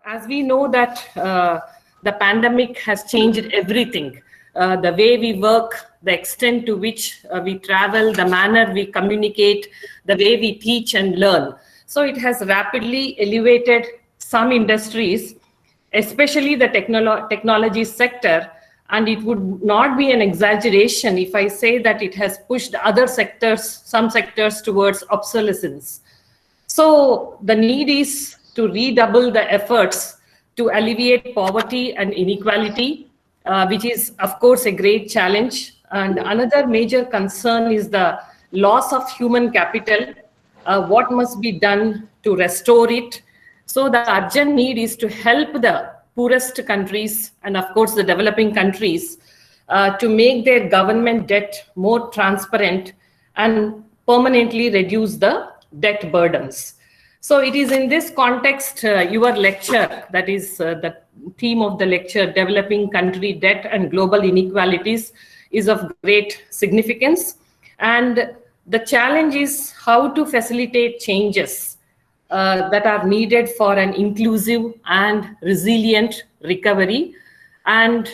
As we know that the pandemic has changed everything, the way we work, the extent to which we travel, the manner we communicate, the way we teach and learn. So it has rapidly elevated some industries, especially the technology sector, and it would not be an exaggeration if I say that it has pushed other sectors, some sectors, towards obsolescence. So the need is to redouble the efforts to alleviate poverty and inequality, which is, of course, a great challenge. And another major concern is the loss of human capital. What must be done to restore it? So the urgent need is to help the poorest countries and, of course, the developing countries to make their government debt more transparent and permanently reduce the debt burdens. So it is in this context, your lecture, that is the theme of the lecture, Developing Country Debt and Global Inequalities, is of great significance. And the challenge is how to facilitate changes that are needed for an inclusive and resilient recovery. And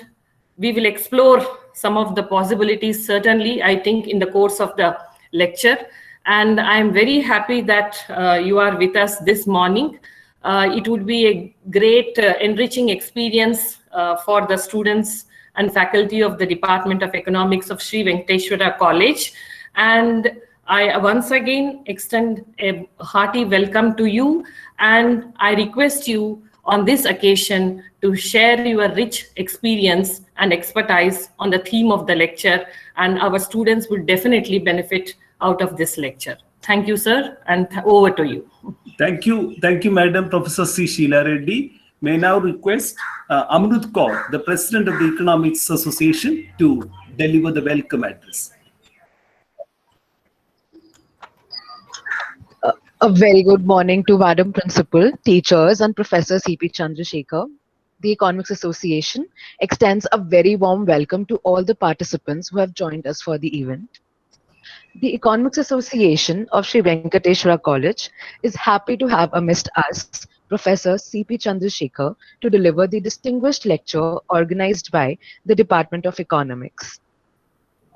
we will explore some of the possibilities, certainly, I think, in the course of the lecture. And I'm very happy that you are with us this morning. It would be a great enriching experience for the students and faculty of the Department of Economics of Sri Venkateswara College. And I once again extend a hearty welcome to you, and I request you on this occasion to share your rich experience and expertise on the theme of the lecture, and our students will definitely benefit out of this lecture. Thank you, sir, and over to you. Thank you, Madam Professor C. Sheila Reddy. May I now request Amrut Kaur, the President of the Economics Association, to deliver the welcome address. A very good morning to Madam Principal, teachers and Professor C.P. Chandrasekhar. The Economics Association extends a very warm welcome to all the participants who have joined us for the event. The Economics Association of Sri Venkateswara College is happy to have amidst us Professor C.P. Chandrasekhar to deliver the distinguished lecture organized by the Department of Economics.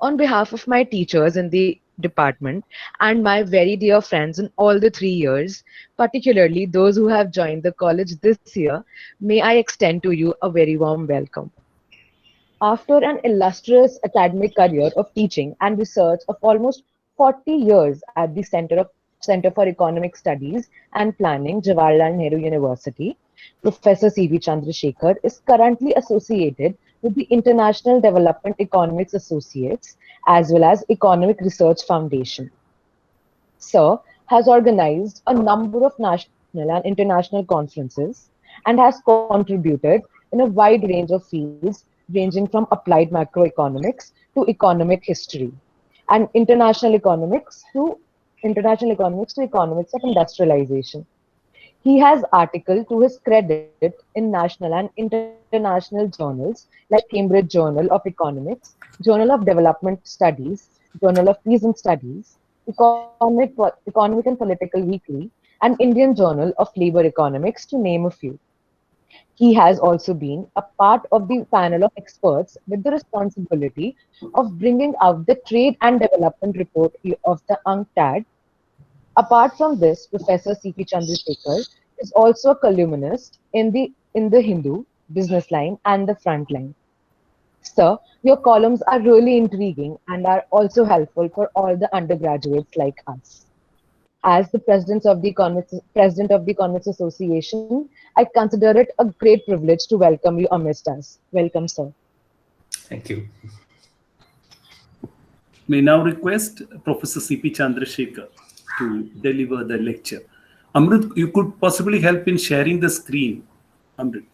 On behalf of my teachers in the department and my very dear friends in all the 3 years, particularly those who have joined the college this year, may I extend to you a very warm welcome. After an illustrious academic career of teaching and research of almost 40 years at the Center for Economic Studies and Planning, Jawaharlal Nehru University, Professor C.V. Chandrasekhar is currently associated with the International Development Economics Associates as well as Economic Research Foundation. Sir has organized a number of national and international conferences and has contributed in a wide range of fields ranging from applied macroeconomics to economic history and international economics to economics of industrialization. He has articled to his credit in national and international journals like Cambridge Journal of Economics, Journal of Development Studies, Journal of Peace and Studies, Economic and Political Weekly, and Indian Journal of Labor Economics, to name a few. He has also been a part of the panel of experts with the responsibility of bringing out the Trade and Development Report of the UNCTAD. Apart from this, Professor C.P. Chandrasekhar is also a columnist in the Hindu, Business Line, and the Frontline. Sir, your columns are really intriguing and are also helpful for all the undergraduates like us. As the President of the Economics Association, I consider it a great privilege to welcome you amidst us. Welcome, sir. Thank you. May now request Professor C.P. Chandrasekhar to deliver the lecture. Amrut, you could possibly help in sharing the screen. Amrut.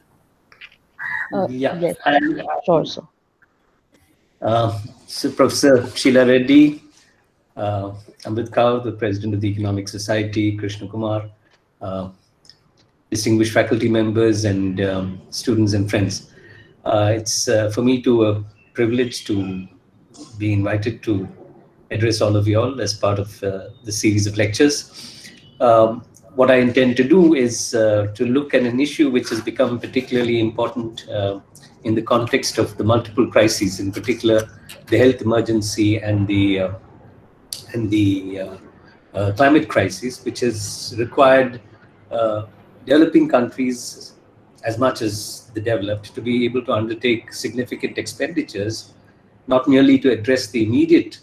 Yeah. Yes, sure, sir. So Professor Sheila Reddy, Amrut Kaur, the President of the Economic Society, Krishna Kumar, distinguished faculty members and students and friends. It's for me a privilege to be invited to address all of you all as part of the series of lectures. what I intend to do is to look at an issue which has become particularly important in the context of the multiple crises, in particular the health emergency and the climate crisis, which has required developing countries as much as the developed to be able to undertake significant expenditures, not merely to address the immediate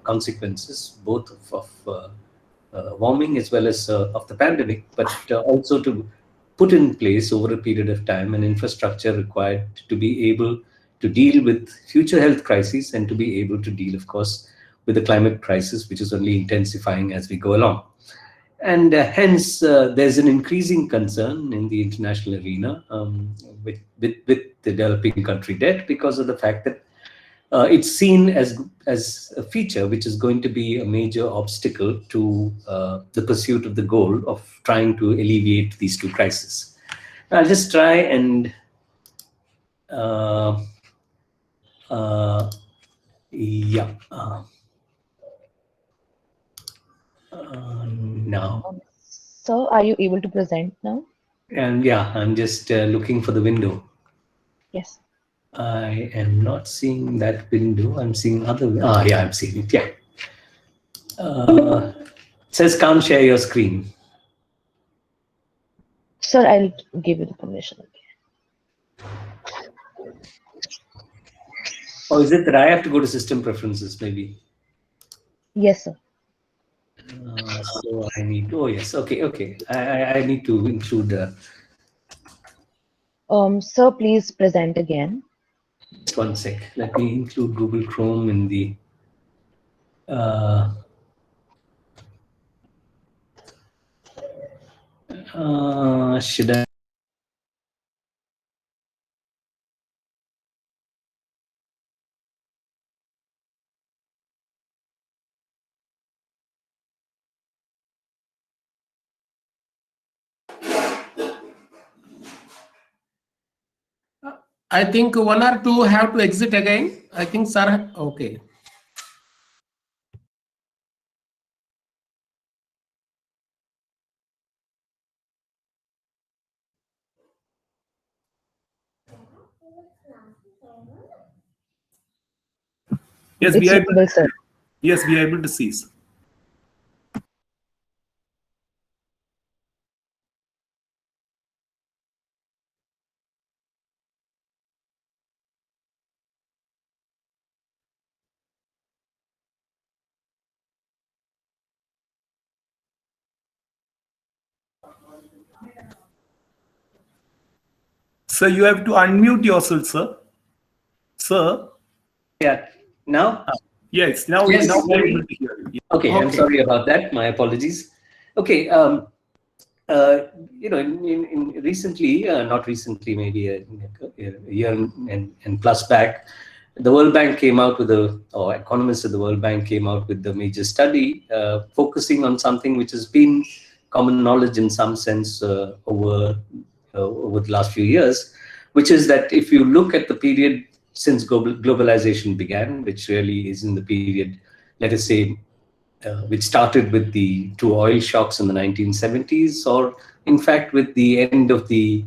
consequences, both of warming as well as of the pandemic, but also to put in place over a period of time an infrastructure required to be able to deal with future health crises and to be able to deal, of course, with the climate crisis, which is only intensifying as we go along. And hence, there's an increasing concern in the international arena with the developing country debt, because of the fact that it's seen as a feature which is going to be a major obstacle to the pursuit of the goal of trying to alleviate these two crises. I'll just try and now. So, are you able to present now? And yeah, I'm just looking for the window. Yes. I am not seeing that window. I'm seeing other. Yeah, I'm seeing it. Yeah. It says can't share your screen. Sir, I'll give you the permission. Or is it that I have to go to system preferences, maybe? Yes, sir. So I need. Oh yes. Okay. I need to include. Sir, please present again. Just one sec. Let me include Google Chrome in the. Should I? I think one or two have to exit again. I think, sir. Okay. Yes, It's we are able, visible, sir. yes, we are able to see. Sir. Sir, you have to unmute yourself, sir. Sir. Yeah. Now? Yes. Now Yes. now we are able to hear you. Okay. I'm sorry about that. My apologies. Okay. In recently, not recently, maybe a year and plus back, the World Bank came out with or economists at the World Bank came out with the major study focusing on something which has been common knowledge in some sense over the last few years, which is that if you look at the period since globalization began, which really is in the period, let us say, which started with the two oil shocks in the 1970s, or in fact with the end of the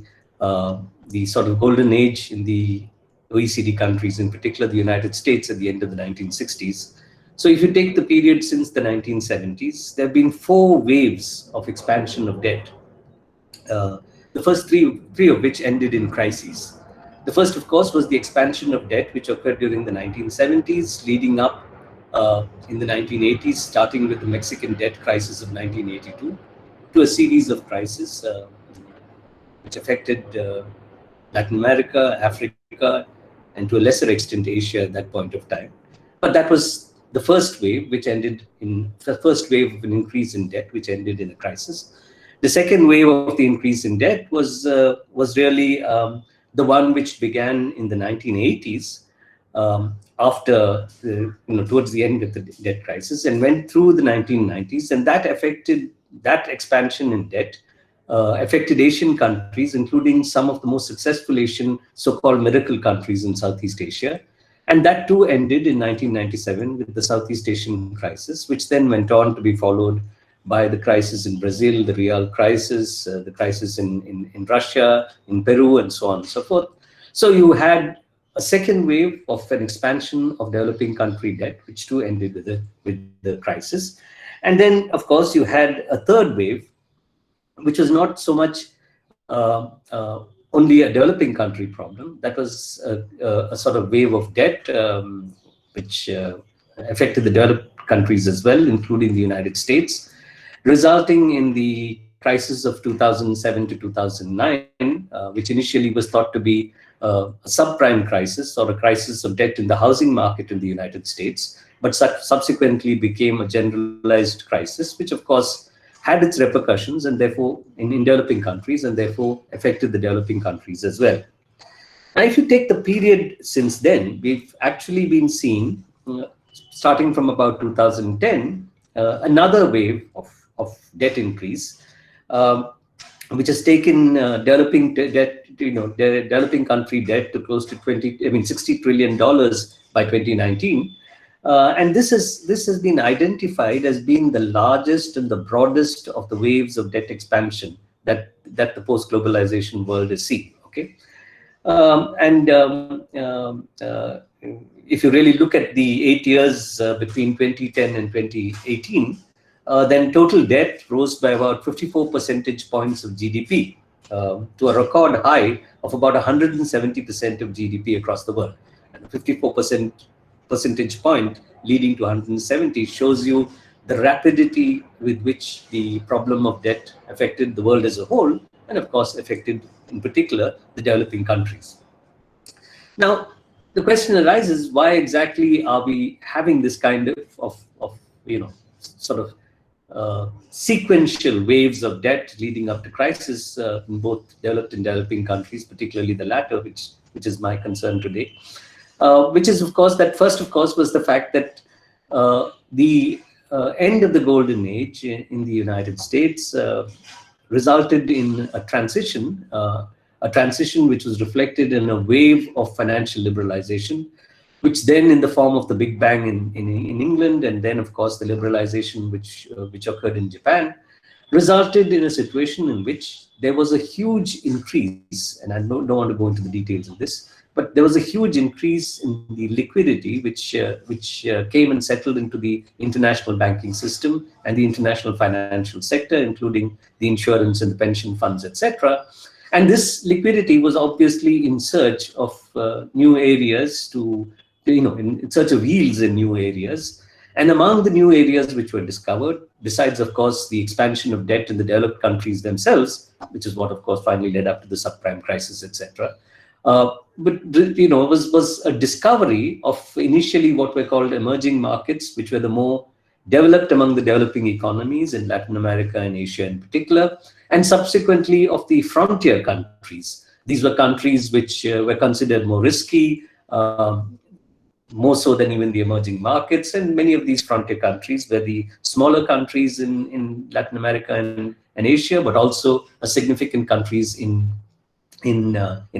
sort of golden age in the OECD countries, in particular the United States at the end of the 1960s. So if you take the period since the 1970s, there have been 4 waves of expansion of debt. The first three of which ended in crises. The first, of course, was the expansion of debt, which occurred during the 1970s, leading up in the 1980s, starting with the Mexican debt crisis of 1982, to a series of crises which affected Latin America, Africa, and to a lesser extent Asia at that point of time. But that was the first wave, which ended in the first wave of an increase in debt, which ended in a crisis. The second wave of the increase in debt was really the one which began in the 1980s, after towards the end of the debt crisis, and went through the 1990s, and that expansion in debt affected Asian countries, including some of the most successful Asian so-called miracle countries in Southeast Asia. And that too ended in 1997 with the Southeast Asian crisis, which then went on to be followed by the crisis in Brazil, the real crisis, the crisis in Russia, in Peru, and so on and so forth. So you had a second wave of an expansion of developing country debt, which too ended with the crisis. And then, of course, you had a third wave, which was not so much only a developing country problem. That was a sort of wave of debt, which affected the developed countries as well, including the United States, resulting in the crisis of 2007 to 2009, which initially was thought to be a subprime crisis or a crisis of debt in the housing market in the United States, but subsequently became a generalized crisis, which of course had its repercussions and therefore in developing countries, and therefore affected the developing countries as well. Now, if you take the period since then, we've actually been seeing, starting from about 2010, another wave of debt increase, which has taken developing debt, developing country debt to close to $60 trillion by 2019. And this has been identified as being the largest and the broadest of the waves of debt expansion that the post-globalization world is seeing. Okay, if you really look at the 8 years between 2010 and 2018, then total debt rose by about 54 percentage points of GDP to a record high of about 170% of GDP across the world. And 54 percentage point leading to 170 shows you the rapidity with which the problem of debt affected the world as a whole, and of course affected in particular the developing countries. Now, the question arises, why exactly are we having this kind of sequential waves of debt leading up to crisis in both developed and developing countries, particularly the latter, which is my concern today. Which is, of course, was the fact that the end of the golden age in the United States resulted in a transition which was reflected in a wave of financial liberalization, which then, in the form of the Big Bang in England, and then, of course, the liberalization which occurred in Japan, resulted in a situation in which there was a huge increase, and I don't want to go into the details of this, but there was a huge increase in the liquidity which came and settled into the international banking system and the international financial sector, including the insurance and the pension funds, etc. And this liquidity was obviously in search of new areas in search of yields in new areas. And among the new areas which were discovered, besides, of course, the expansion of debt in the developed countries themselves, which is what, of course, finally led up to the subprime crisis, etc. It was a discovery of initially what were called emerging markets, which were the more developed among the developing economies in Latin America and Asia in particular, and subsequently of the frontier countries. These were countries which were considered more risky, more so than even the emerging markets, and many of these frontier countries were the smaller countries in Latin America and Asia, but also significant countries in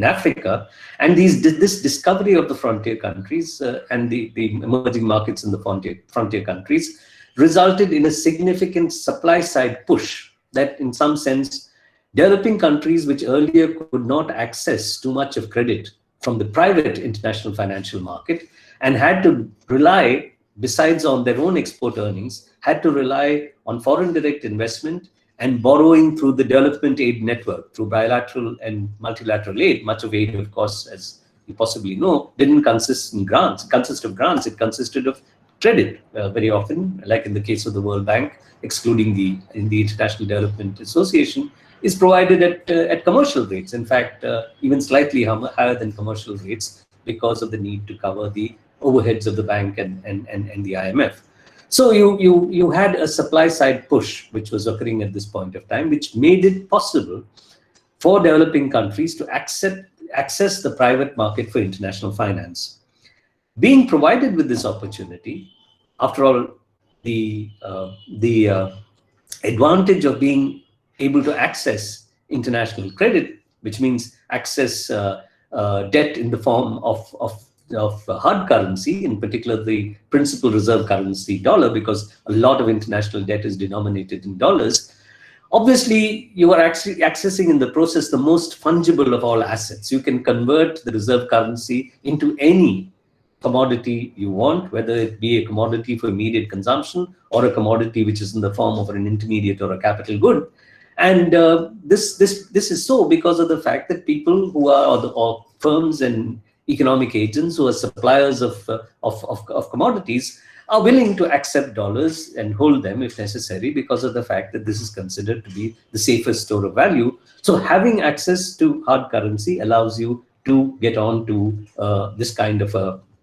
Africa. And this discovery of the frontier countries and the emerging markets in the frontier countries resulted in a significant supply side push that, in some sense, developing countries which earlier could not access too much of credit from the private international financial market and had to rely, besides on their own export earnings, had to rely on foreign direct investment and borrowing through the development aid network, through bilateral and multilateral aid. Much of aid, of course, as you possibly know, didn't consist of grants. It consisted of credit very often, like in the case of the World Bank, excluding the International Development Association, is provided at commercial rates. In fact, even slightly higher than commercial rates, because of the need to cover the overheads of the bank and the IMF. So you had a supply side push which was occurring at this point of time, which made it possible for developing countries to access the private market for international finance. Being provided with this opportunity, after all, the advantage of being able to access international credit, which means access debt in the form of hard currency, in particular the principal reserve currency dollar, because a lot of international debt is denominated in dollars, obviously you are actually accessing in the process the most fungible of all assets. You can convert the reserve currency into any commodity you want, whether it be a commodity for immediate consumption or a commodity which is in the form of an intermediate or a capital good. And this is so because of the fact that people who are, or firms and economic agents who are suppliers of commodities are willing to accept dollars and hold them if necessary, because of the fact that this is considered to be the safest store of value. So having access to hard currency allows you to get on to this kind of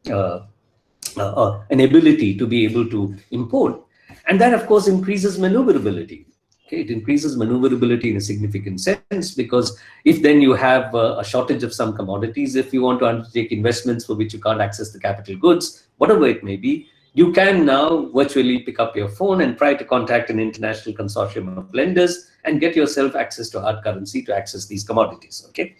an ability to be able to import. And that, of course, increases maneuverability. Okay, it increases maneuverability in a significant sense, because if then you have a shortage of some commodities, if you want to undertake investments for which you can't access the capital goods, whatever it may be, you can now virtually pick up your phone and try to contact an international consortium of lenders and get yourself access to hard currency to access these commodities. Okay,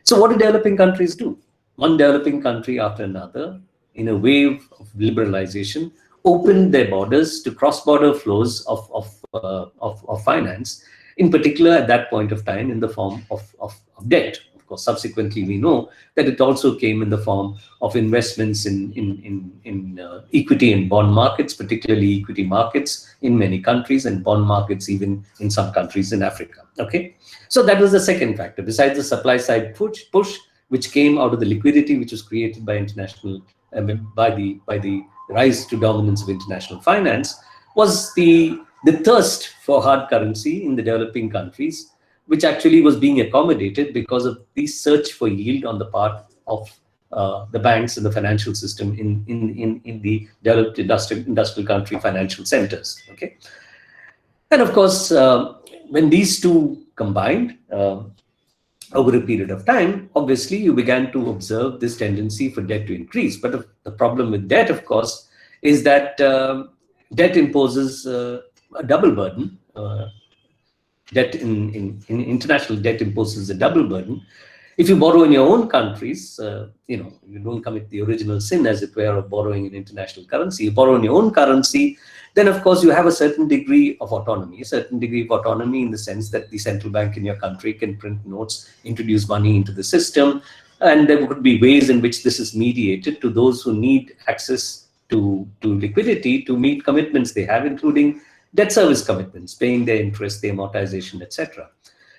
so what do developing countries do? One developing country after another, in a wave of liberalization, opened their borders to cross-border flows of finance, in particular at that point of time in the form of debt. Of course, subsequently we know that it also came in the form of investments in equity and bond markets, particularly equity markets in many countries, and bond markets even in some countries in Africa. Okay, so that was the second factor. Besides the supply side push, which came out of the liquidity which was created by international, by the rise to dominance of international finance, was the thirst for hard currency in the developing countries, which actually was being accommodated because of the search for yield on the part of the banks and the financial system in the developed industrial country financial centers. Okay, and of course, when these two combined over a period of time, obviously you began to observe this tendency for debt to increase. But the problem with debt, of course, is that debt imposes a double burden. Debt in international debt imposes a double burden. If you borrow in your own countries, you don't commit the original sin, as it were, of borrowing in international currency. You borrow in your own currency, then of course you have a certain degree of autonomy, in the sense that the central bank in your country can print notes, introduce money into the system, and there could be ways in which this is mediated to those who need access to liquidity to meet commitments they have, including debt service commitments, paying their interest, their amortization, etc.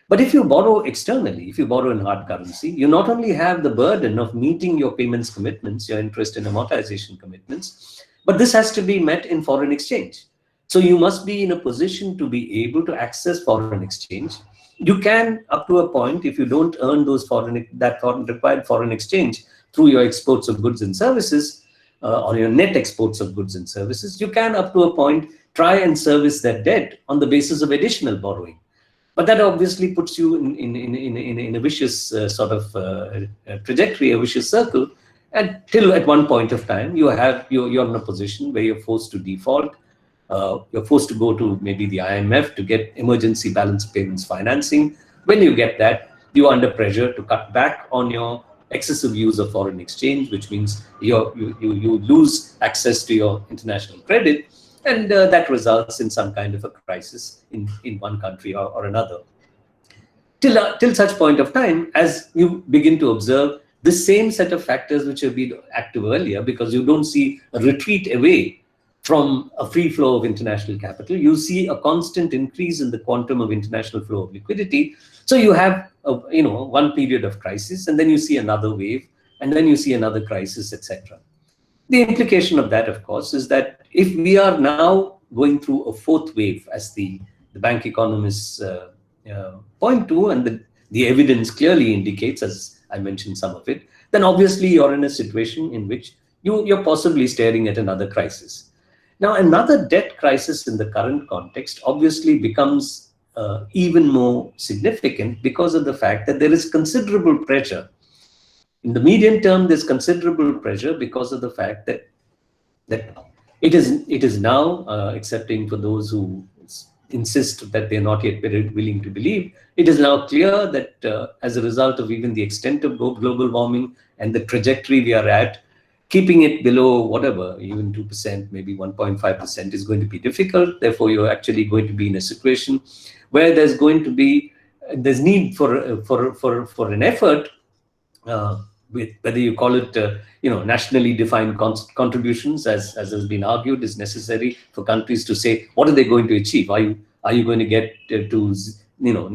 But if you borrow externally, if you borrow in hard currency, you not only have the burden of meeting your payments commitments, your interest and amortization commitments, but this has to be met in foreign exchange. So you must be in a position to be able to access foreign exchange. You can, up to a point, if you don't earn those required foreign exchange through your exports of goods and services, or your net exports of goods and services, you can, up to a point, try and service that debt on the basis of additional borrowing. But that obviously puts you in a vicious sort of trajectory, a vicious circle, until at one point of time you're in a position where you're forced to default. You're forced to go to maybe the IMF to get emergency balance payments financing. When you get that, you're under pressure to cut back on your excessive use of foreign exchange, which means you lose access to your international credit, and that results in some kind of a crisis in one country or another. Till such point of time as you begin to observe the same set of factors which have been active earlier, because you don't see a retreat away from a free flow of international capital. You see a constant increase in the quantum of international flow of liquidity. So you have one period of crisis, and then you see another wave, and then you see another crisis, etc. The implication of that, of course, is that if we are now going through a fourth wave, as the bank economists point to, and the evidence clearly indicates, as I mentioned some of it, then obviously you're in a situation in which you're possibly staring at another crisis. Now, another debt crisis in the current context obviously becomes even more significant because of the fact that there is considerable pressure. In the medium term, there's considerable pressure because of the fact that it is now, excepting for those who insist that they're not yet very willing to believe, it is now clear that as a result of even the extent of global warming and the trajectory we are at, keeping it below whatever, even 2%, maybe 1.5% is going to be difficult. Therefore, you're actually going to be in a situation where there's need for an effort, with whether you call it nationally defined contributions, as has been argued, is necessary for countries to say what are they going to achieve. Are you going to get to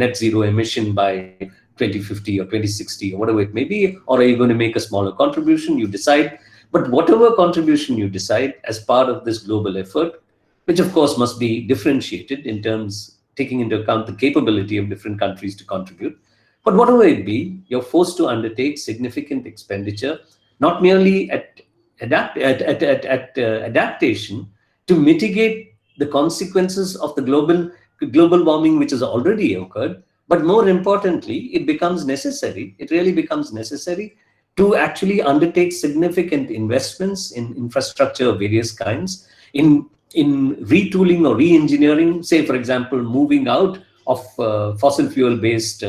net zero emission by 2050 or 2060 or whatever it may be, or are you going to make a smaller contribution? You decide. But whatever contribution you decide as part of this global effort, which of course must be differentiated in terms taking into account the capability of different countries to contribute. But whatever it be, you're forced to undertake significant expenditure, not merely at adaptation to mitigate the consequences of the global warming which has already occurred, but more importantly, it really becomes necessary to actually undertake significant investments in infrastructure of various kinds, in retooling or re-engineering, say, for example, moving out of fossil fuel-based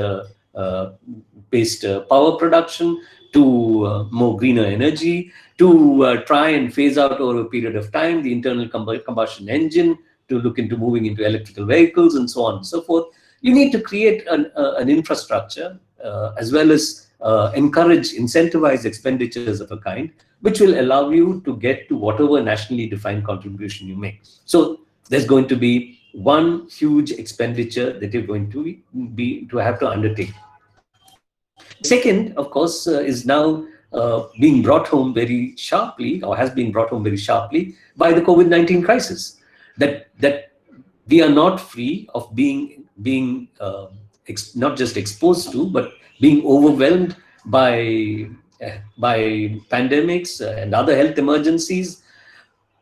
power production to more greener energy, to try and phase out over a period of time the internal combustion engine, to look into moving into electrical vehicles and so on and so forth. You need to create an infrastructure as well as incentivize expenditures of a kind, which will allow you to get to whatever nationally defined contribution you make. So there's going to be one huge expenditure that you're going to have to undertake. Second, of course, is now being brought home very sharply, or has been brought home very sharply by the COVID-19 crisis. That we are not free of being not just exposed to, but being overwhelmed by pandemics and other health emergencies.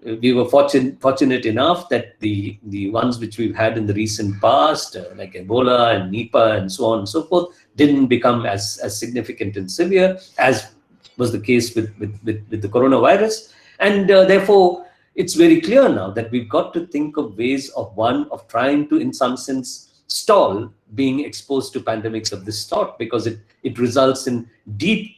We were fortunate enough that the ones which we've had in the recent past, like Ebola and Nipah and so on and so forth, didn't become as significant and severe as was the case with the coronavirus. And therefore, it's very clear now that we've got to think of ways of trying to, in some sense, stall being exposed to pandemics of this sort, because it results in deep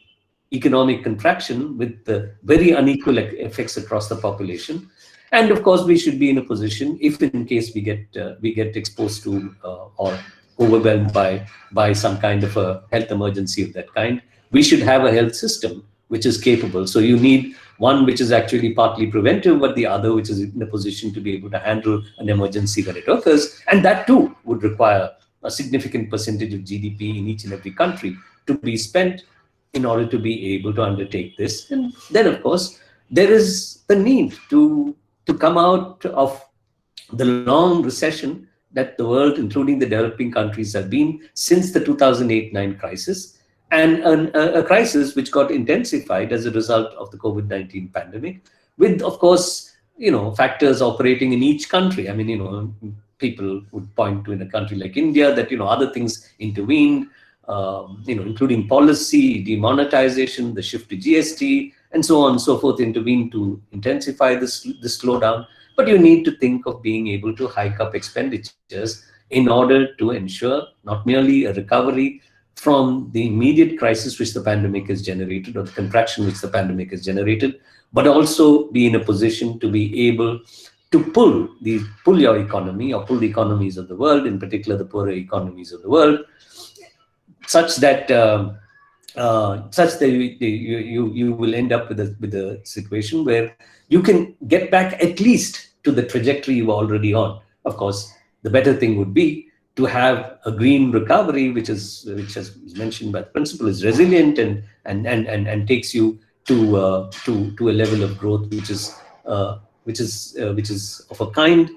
economic contraction with the very unequal effects across the population. And of course, we should be in a position, if in case we get exposed to or overwhelmed by some kind of a health emergency of that kind, we should have a health system which is capable. So you need one which is actually partly preventive, but the other which is in a position to be able to handle an emergency when it occurs. And that too would require a significant percentage of GDP in each and every country to be spent in order to be able to undertake this. And then, of course, there is the need to come out of the long recession that the world, including the developing countries, have been since the 2008-9 crisis, and a crisis which got intensified as a result of the COVID-19 pandemic, with, of course, factors operating in each country. I mean, people would point to, in a country like India, that, other things intervened, including policy, demonetization, the shift to GST, and so on and so forth, intervened to intensify this slowdown. But you need to think of being able to hike up expenditures in order to ensure not merely a recovery from the immediate crisis which the pandemic has generated, or the contraction which the pandemic has generated, but also be in a position to be able to pull your economy, or pull the economies of the world, in particular the poorer economies of the world, such that you will end up with a situation where you can get back at least to the trajectory you were already on. Of course, the better thing would be to have a green recovery, which as mentioned by the principal, is resilient and takes you to a level of growth which is of a kind,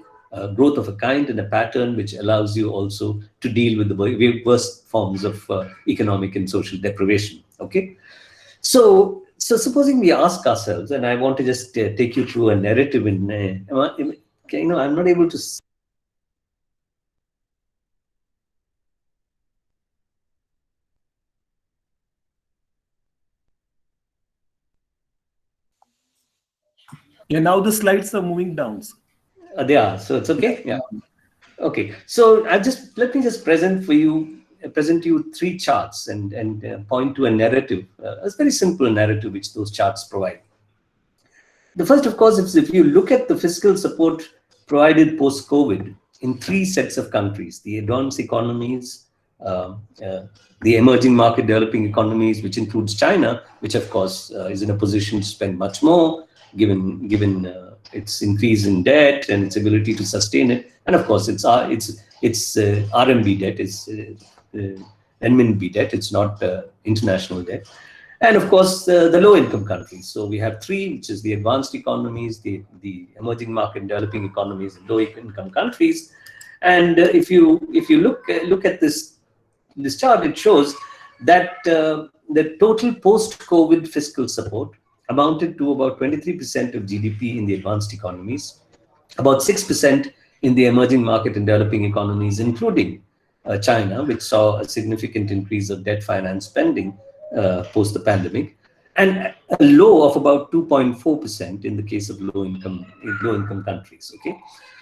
growth of a kind, and a pattern which allows you also to deal with the worst forms of economic and social deprivation. Okay, so supposing we ask ourselves, and I want to just take you through a narrative I'm not able to. Yeah, now the slides are moving down. They are, so it's okay. Yeah. Okay. So let me just present you three charts and point to a narrative, a very simple narrative which those charts provide. The first, of course, is if you look at the fiscal support provided post-COVID in 3 sets of countries: the advanced economies, the emerging market developing economies, which includes China, which of course is in a position to spend much more given its increase in debt and its ability to sustain it, and of course its RMB debt, its renminbi debt. It's not international debt. And of course, the low-income countries. So we have 3, which is the advanced economies, the emerging market and developing economies, and low-income countries. And if you look at this chart, it shows that the total post-COVID fiscal support amounted to about 23% of GDP in the advanced economies, about 6% in the emerging market and developing economies, including China, which saw a significant increase of debt finance spending post the pandemic, and a low of about 2.4% in the case of low-income countries. Okay,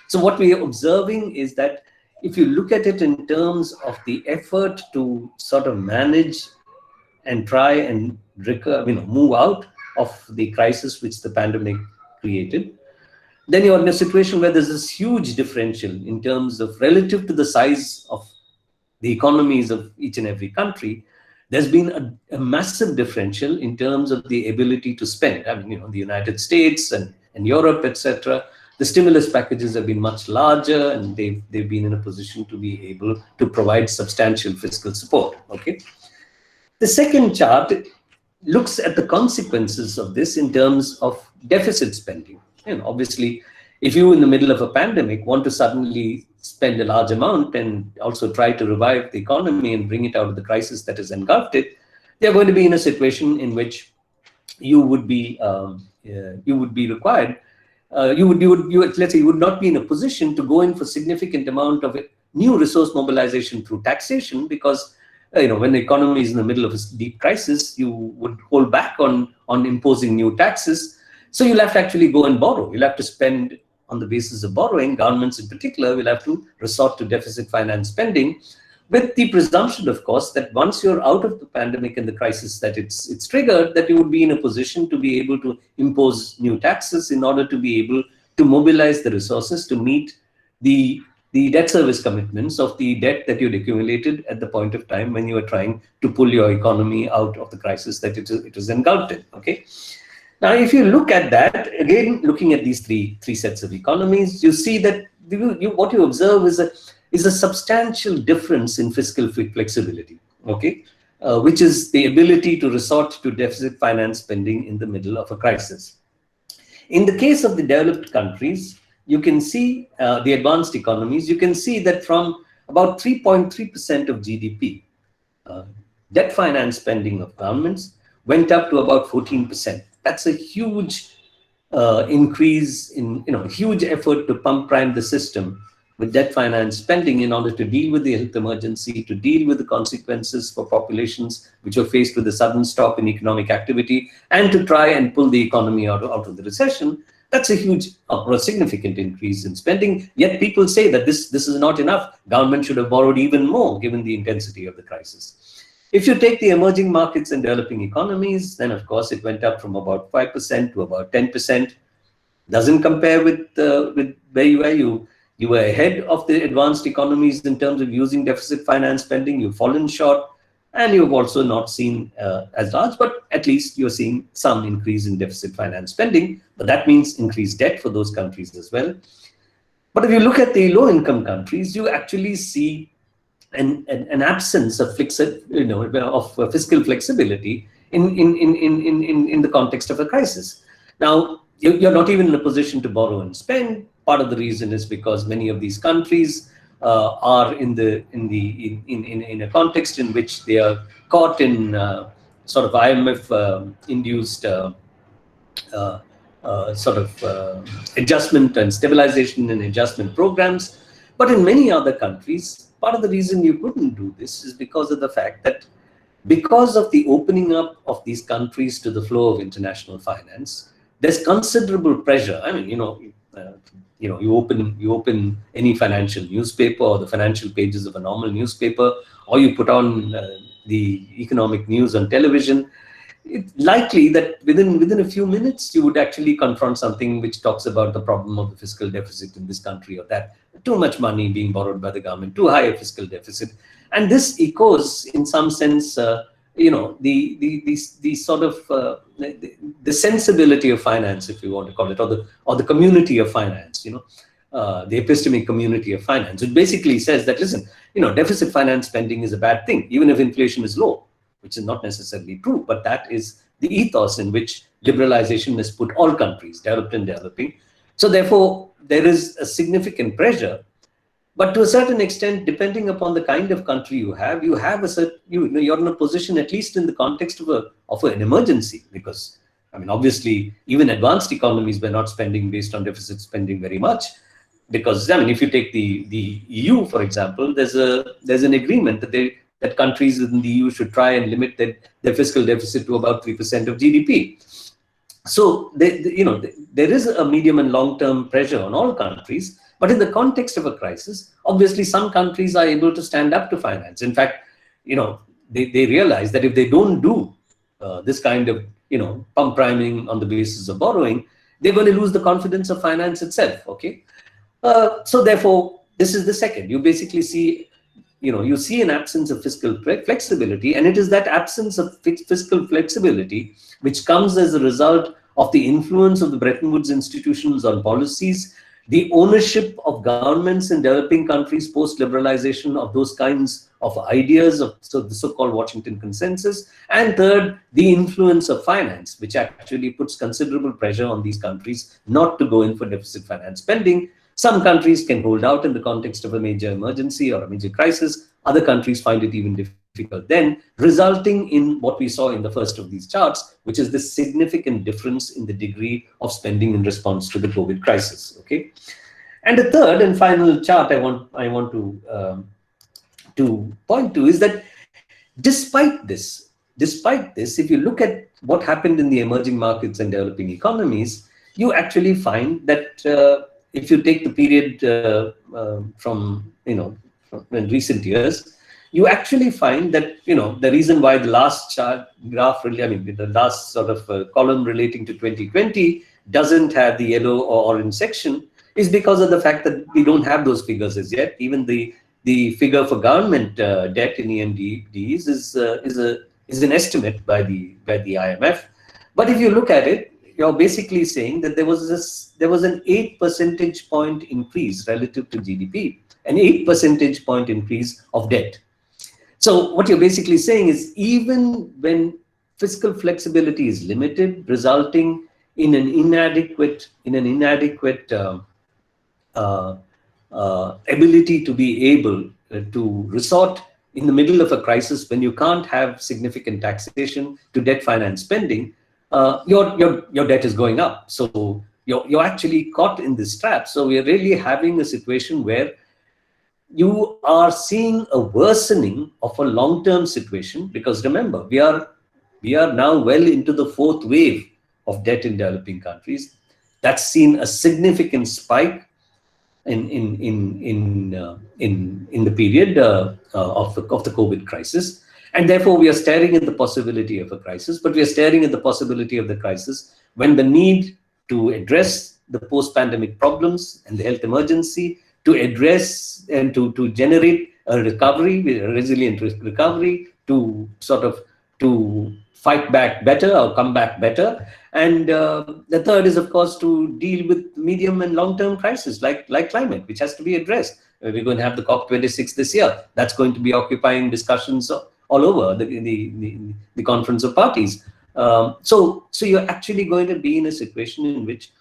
so what we are observing is that if you look at it in terms of the effort to sort of manage and try and move out of the crisis which the pandemic created, then you're in a situation where there's this huge differential in terms of relative to the size of the economies of each and every country. There's been a massive differential in terms of the ability to spend. I mean, the United States and Europe, etc., the stimulus packages have been much larger, and they've been in a position to be able to provide substantial fiscal support. Okay. The second chart looks at the consequences of this in terms of deficit spending. Obviously, if you, in the middle of a pandemic, want to suddenly spend a large amount and also try to revive the economy and bring it out of the crisis that has engulfed it, they're going to be in a situation in which you would be required. Let's say you would not be in a position to go in for significant amount of new resource mobilization through taxation, because when the economy is in the middle of a deep crisis, you would hold back on imposing new taxes. So you'll have to actually go and borrow. You'll have to spend on the basis of borrowing. Governments in particular will have to resort to deficit finance spending, with the presumption, of course, that once you're out of the pandemic and the crisis that it's triggered, that you would be in a position to be able to impose new taxes in order to be able to mobilize the resources to meet the debt service commitments of the debt that you'd accumulated at the point of time when you were trying to pull your economy out of the crisis that it was engulfed in. Okay. Now, if you look at that, again, looking at these three sets of economies, you see that what you observe is a substantial difference in fiscal flexibility, okay, which is the ability to resort to deficit finance spending in the middle of a crisis. In the case of the developed countries, you can see the advanced economies, you can see that from about 3.3% of GDP, debt finance spending of governments went up to about 14%. That's a huge increase in, huge effort to pump prime the system with debt finance spending in order to deal with the health emergency, to deal with the consequences for populations which are faced with a sudden stop in economic activity, and to try and pull the economy out of the recession. That's a huge or a significant increase in spending. Yet people say that this is not enough. Government should have borrowed even more given the intensity of the crisis. If you take the emerging markets and developing economies, then of course it went up from about 5% to about 10%. Doesn't compare with where you were. You were ahead of the advanced economies in terms of using deficit finance spending. You've fallen short, and you've also not seen as large, but at least you're seeing some increase in deficit finance spending. But that means increased debt for those countries as well. But if you look at the low-income countries, you actually see an absence of fiscal flexibility in the context of a crisis. Now, you're not even in a position to borrow and spend. Part of the reason is because many of these countries are in a context in which they are caught in sort of IMF induced adjustment and stabilization and adjustment programs. But in many other countries, part of the reason you couldn't do this is because of the fact that because of the opening up of these countries to the flow of international finance, there's considerable pressure. I mean, you open any financial newspaper or the financial pages of a normal newspaper, or you put on the economic news on television, it's likely that within a few minutes you would actually confront something which talks about the problem of the fiscal deficit in this country, or that too much money being borrowed by the government, too high a fiscal deficit. And this echoes in some sense the sort of the sensibility of finance, if you want to call it, or the community of finance, the epistemic community of finance, which basically says that, listen, deficit finance spending is a bad thing, even if inflation is low, which is not necessarily true, but that is the ethos in which liberalization has put all countries, developed and developing. So therefore, there is a significant pressure. But to a certain extent, depending upon the kind of country you have a certain, you're in a position, at least in the context of an emergency, because I mean, obviously, even advanced economies were not spending based on deficit spending very much, because I mean, if you take the EU, for example, there's an agreement that countries within the EU should try and limit their fiscal deficit to about 3% of GDP. So there is a medium and long-term pressure on all countries. But in the context of a crisis, obviously some countries are able to stand up to finance. In fact, they realize that if they don't do this kind of pump priming on the basis of borrowing, they're going to lose the confidence of finance itself. Okay, so therefore, this is the second. You basically see, you see an absence of fiscal flexibility, and it is that absence of fiscal flexibility which comes as a result of the influence of the Bretton Woods institutions on policies, the ownership of governments in developing countries post-liberalization of those kinds of ideas of the so-called Washington Consensus, and third, the influence of finance, which actually puts considerable pressure on these countries not to go in for deficit finance spending. Some countries can hold out in the context of a major emergency or a major crisis. Other countries find it even difficult then, resulting in what we saw in the first of these charts, which is the significant difference in the degree of spending in response to the COVID crisis. Okay, and the third and final chart I want to point to is that despite this, if you look at what happened in the emerging markets and developing economies, you actually find that if you take the period from recent years, you actually find that the reason why the last chart graph really, I mean the last sort of column relating to 2020 doesn't have the yellow or orange section is because of the fact that we don't have those figures as yet. Even the figure for government debt in EMDs is an estimate by the IMF. But if you look at it, you're basically saying that there was an 8 percentage point increase relative to GDP, an 8 percentage point increase of debt. So what you're basically saying is, even when fiscal flexibility is limited, resulting in an inadequate ability to be able to resort in the middle of a crisis when you can't have significant taxation to debt finance spending, your debt is going up. So you're actually caught in this trap. So we're really having a situation where you are seeing a worsening of a long-term situation, because remember, we are now well into the fourth wave of debt in developing countries. That's seen a significant spike in the period of the COVID crisis. And therefore, we are staring at the possibility of a crisis, but we are staring at the possibility of the crisis when the need to address the post-pandemic problems and the health emergency, to address and to generate a recovery, a resilient recovery, to fight back better or come back better. And the third is, of course, to deal with medium and long-term crises like climate, which has to be addressed. We're going to have the COP26 this year. That's going to be occupying discussions all over the conference of parties. So you're actually going to be in a situation in which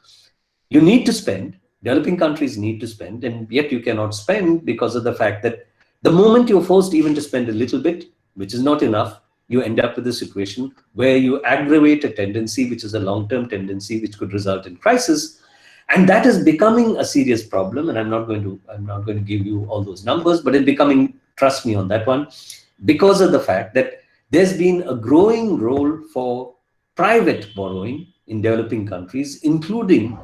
you need to spend, developing countries need to spend, and yet you cannot spend because of the fact that the moment you're forced even to spend a little bit, which is not enough, you end up with a situation where you aggravate a tendency, which is a long-term tendency, which could result in crisis. And that is becoming a serious problem. And I'm not going to give you all those numbers, but it's becoming, trust me on that one, because of the fact that there's been a growing role for private borrowing in developing countries, including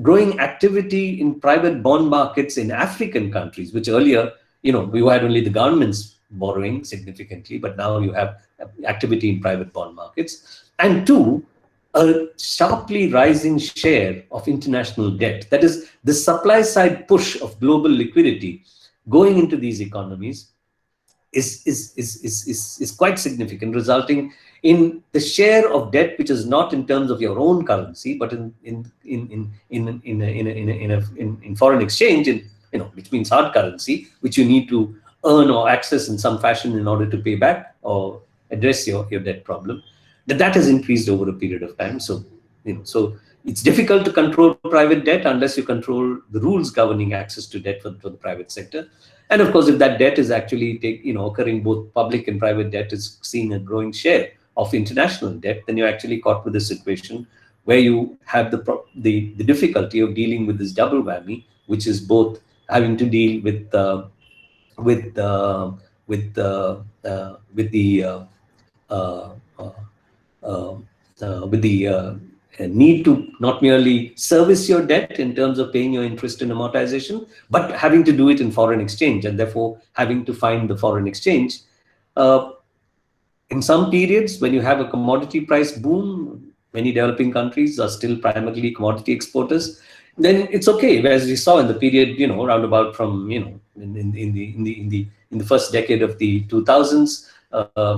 growing activity in private bond markets in African countries, which earlier, we had only the governments borrowing significantly, but now you have activity in private bond markets. and two, a sharply rising share of international debt. That is, the supply side push of global liquidity going into these economies is quite significant, resulting in the share of debt which is not in terms of your own currency, but in foreign exchange, which means hard currency, which you need to earn or access in some fashion in order to pay back or address your debt problem. That has increased over a period of time. So, so it's difficult to control private debt unless you control the rules governing access to debt for the private sector. And of course, if that debt is actually occurring, both public and private debt is seeing a growing share of international debt, then you're actually caught with a situation where you have the difficulty of dealing with this double whammy, which is both having to deal with the need to not merely service your debt in terms of paying your interest and amortization, but having to do it in foreign exchange, and therefore having to find the foreign exchange. In some periods, when you have a commodity price boom, many developing countries are still primarily commodity exporters, then it's okay. As we saw in the period, round about from, in the first decade of the 2000s,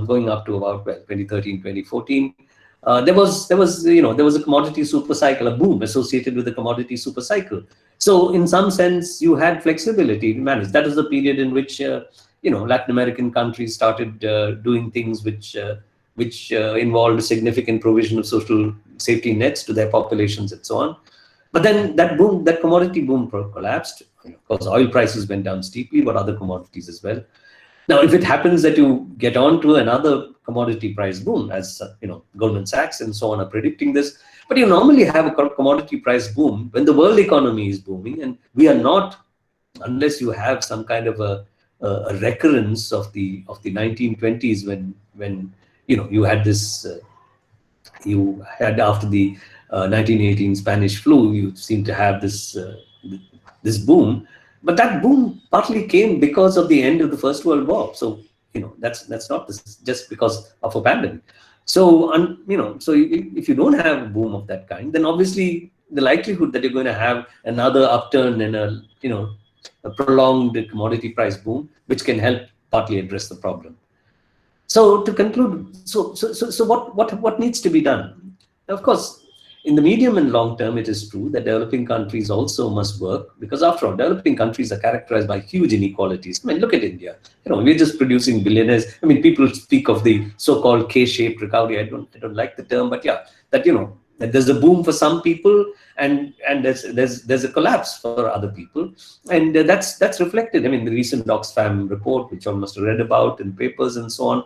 going up to about 2013, 2014, there was a commodity super cycle, a boom associated with the commodity super cycle. So in some sense, you had flexibility to manage. That was the period in which Latin American countries started doing things which involved a significant provision of social safety nets to their populations and so on. But then that commodity boom collapsed. Of course, oil prices went down steeply, but other commodities as well. Now, if it happens that you get on to another commodity price boom, as Goldman Sachs and so on are predicting this, but you normally have a commodity price boom when the world economy is booming, and we are not, unless you have some kind of a recurrence of the 1920s when you had this you had after the 1918 Spanish flu, you seem to have this this boom. But that boom partly came because of the end of the First World War. So, that's not just because of a pandemic. So, so if you don't have a boom of that kind, then obviously the likelihood that you're going to have another upturn and a prolonged commodity price boom, which can help partly address the problem. So to conclude, so what needs to be done? Of course, in the medium and long term, it is true that developing countries also must work, because after all, developing countries are characterized by huge inequalities. I mean, look at India. We're just producing billionaires. I mean, people speak of the so-called K-shaped recovery. I don't like the term, but yeah, that that there's a boom for some people and there's a collapse for other people, and that's reflected. I mean, the recent Oxfam report, which I must have read about in papers and so on,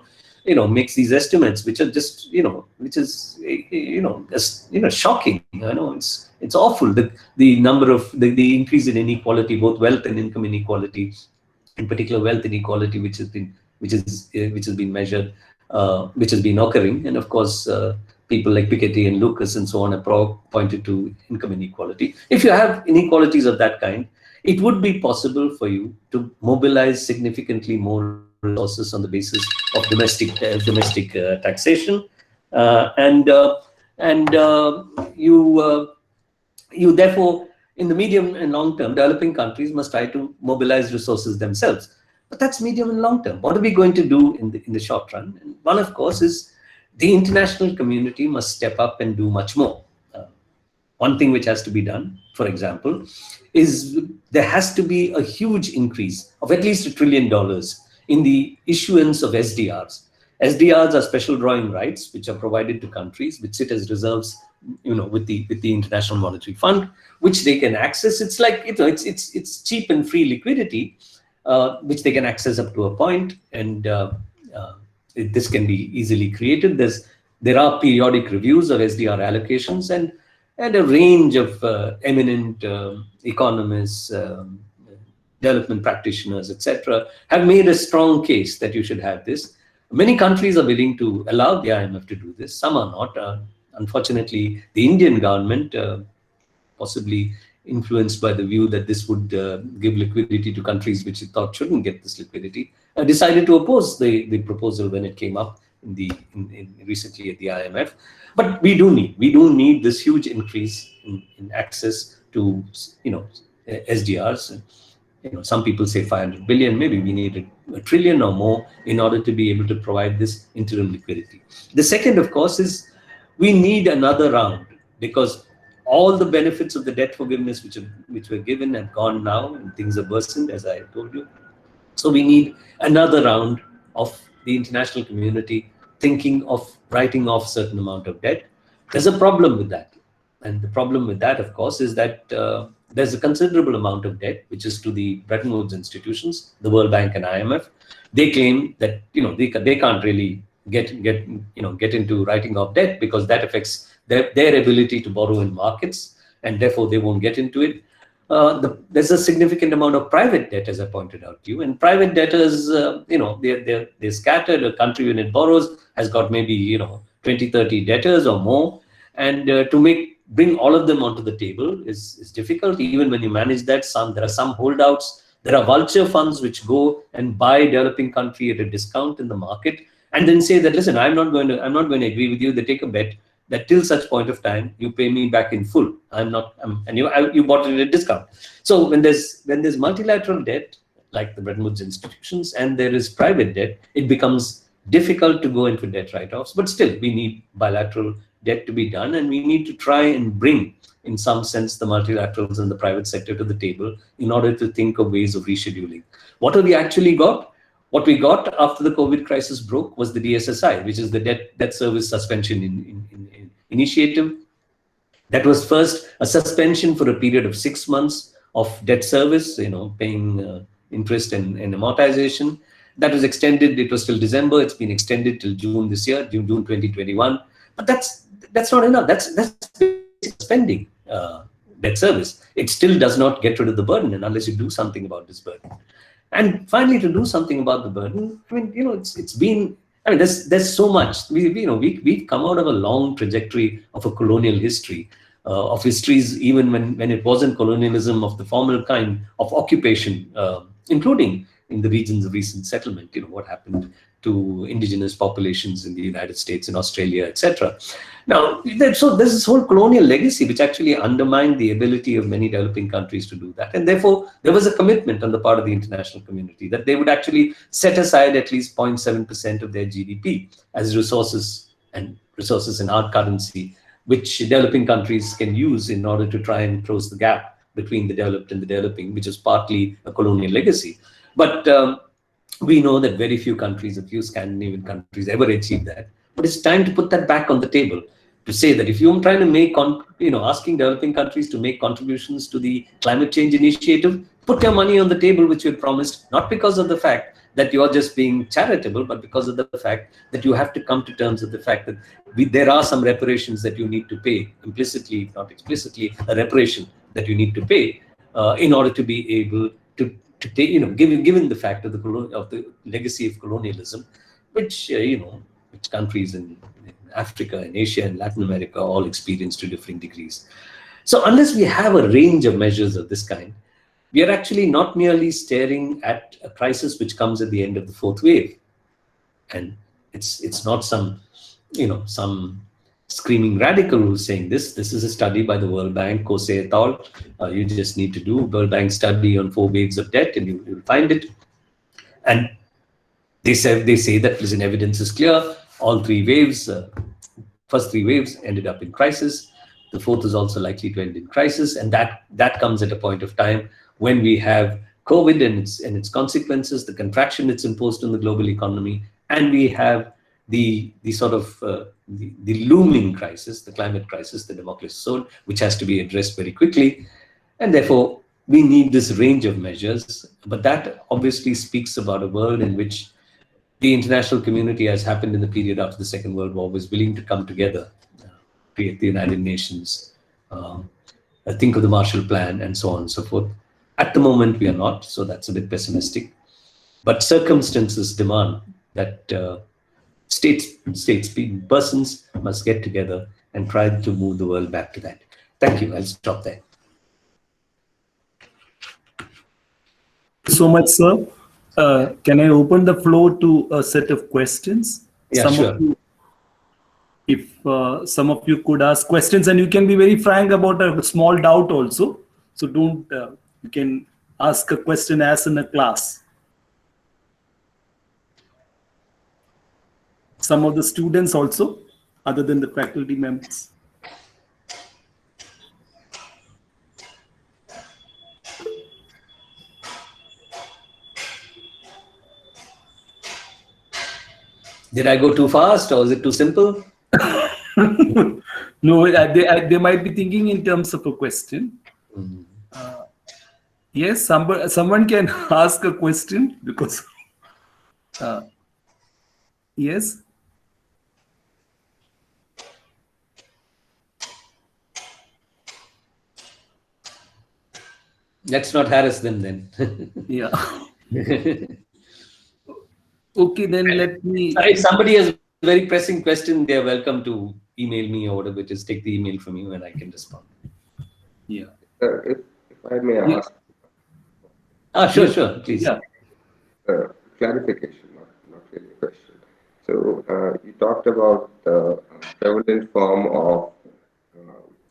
makes these estimates, which are just, which is, shocking. It's awful. The number of the increase in inequality, both wealth and income inequality, in particular wealth inequality, which has been measured, which has been occurring, and of course, people like Piketty and Lucas and so on have pointed to income inequality. If you have inequalities of that kind, it would be possible for you to mobilize significantly more resources on the basis of domestic taxation, you therefore, in the medium and long term, developing countries must try to mobilize resources themselves. But that's medium and long term. What are we going to do in the short run? And one, of course, is the international community must step up and do much more. One thing which has to be done, for example, is there has to be a huge increase of at least $1 trillion in the issuance of SDRs. SDRs are special drawing rights which are provided to countries, which sit as reserves, with the International Monetary Fund, which they can access. It's like it's cheap and free liquidity, which they can access up to a point, and this can be easily created. There are periodic reviews of SDR allocations, and a range of eminent economists, development practitioners, etc., have made a strong case that you should have this. Many countries are willing to allow the IMF to do this. Some are not. Unfortunately, the Indian government, possibly influenced by the view that this would give liquidity to countries which it thought shouldn't get this liquidity, decided to oppose the proposal when it came up recently at the IMF. But we do need this huge increase in access to SDRs. Some people say 500 billion, maybe we need a trillion or more in order to be able to provide this interim liquidity. The second, of course, is we need another round, because all the benefits of the debt forgiveness which were given have gone now, and things have worsened, as I told you. So we need another round of the international community thinking of writing off a certain amount of debt. There's a problem with that. And the problem with that, of course, is that there's a considerable amount of debt which is to the Bretton Woods institutions, the World Bank and IMF. They claim that they can't really get into writing off debt because that affects their ability to borrow in markets, and therefore they won't get into it. There's a significant amount of private debt, as I pointed out to you, and private debtors, they're scattered. A country when it borrows has got maybe 20, 30 debtors or more, and to bring all of them onto the table is difficult. Even when you manage that, there are some holdouts. There are vulture funds which go and buy developing country at a discount in the market, and then say that, listen, I'm not going to agree with you. They take a bet that till such point of time you pay me back in full. And you bought it at a discount. So when there's multilateral debt like the Bretton Woods institutions and there is private debt, it becomes difficult to go in for debt write-offs. But still, we need bilateral debt to be done, and we need to try and bring, in some sense, the multilaterals and the private sector to the table in order to think of ways of rescheduling. What have we actually got? What we got after the COVID crisis broke was the DSSI, which is the debt service suspension initiative. That was first a suspension for a period of 6 months of debt service, paying interest and amortization. That was extended. It was till December. It's been extended till June this year, June 2021. But that's not enough. That's suspending debt service. It still does not get rid of the burden, and unless you do something about this burden. And finally, to do something about the burden, there's so much. We've come out of a long trajectory of a colonial history, of histories even when it wasn't colonialism of the formal kind of occupation, including in the regions of recent settlement. What happened to indigenous populations in the United States and Australia, etc. Now, so there's this whole colonial legacy which actually undermined the ability of many developing countries to do that. And therefore, there was a commitment on the part of the international community that they would actually set aside at least 0.7% of their GDP as resources in hard currency, which developing countries can use in order to try and close the gap between the developed and the developing, which is partly a colonial legacy. But we know that very few countries, a few Scandinavian countries, ever achieve that. But it's time to put that back on the table, to say that if you're trying to make, asking developing countries to make contributions to the climate change initiative, put your money on the table, which you had promised, not because of the fact that you're just being charitable, but because of the fact that you have to come to terms with the fact that there are some reparations that you need to pay, implicitly, not explicitly, a reparation that you need to pay in order to be able to take, given the fact of the legacy of colonialism, which which countries in Africa and Asia and Latin America all experience to differing degrees. So unless we have a range of measures of this kind, we are actually not merely staring at a crisis which comes at the end of the fourth wave, and it's not some screaming radical who's saying this. This is a study by the World Bank, Kose et al. You just need to do World Bank study on 4 waves of debt and you'll find it. And they say that, listen, evidence is clear. All 3 waves, first 3 waves ended up in crisis. The fourth is also likely to end in crisis. And that comes at a point of time when we have COVID and its consequences, the contraction it's imposed on the global economy, and we have the looming crisis, the climate crisis, the Damocles sword, which has to be addressed very quickly. And therefore, we need this range of measures. But that obviously speaks about a world in which the international community, as happened in the period after the Second World War, was willing to come together, create the United Nations, think of the Marshall Plan, and so on and so forth. At the moment, we are not, so that's a bit pessimistic. But circumstances demand that persons must get together and try to move the world back to that. Thank you. I'll stop there. So much, sir. Can I open the floor to a set of questions? Yeah, some sure. of you, if some of you could ask questions, and you can be very frank about a small doubt also. So don't, you can ask a question as in a class. Some of the students also, other than the faculty members. Did I go too fast, or is it too simple? No, they might be thinking in terms of a question. Yes, someone can ask a question because yes. Let's not harass them then. Yeah. Okay, then let me. If somebody has a very pressing question, they are welcome to email me or whatever. Just take the email from you and I can respond. Yeah. If I may Yeah. ask Sure, please. Yeah. clarification, not really a question. So you talked about the prevalent form of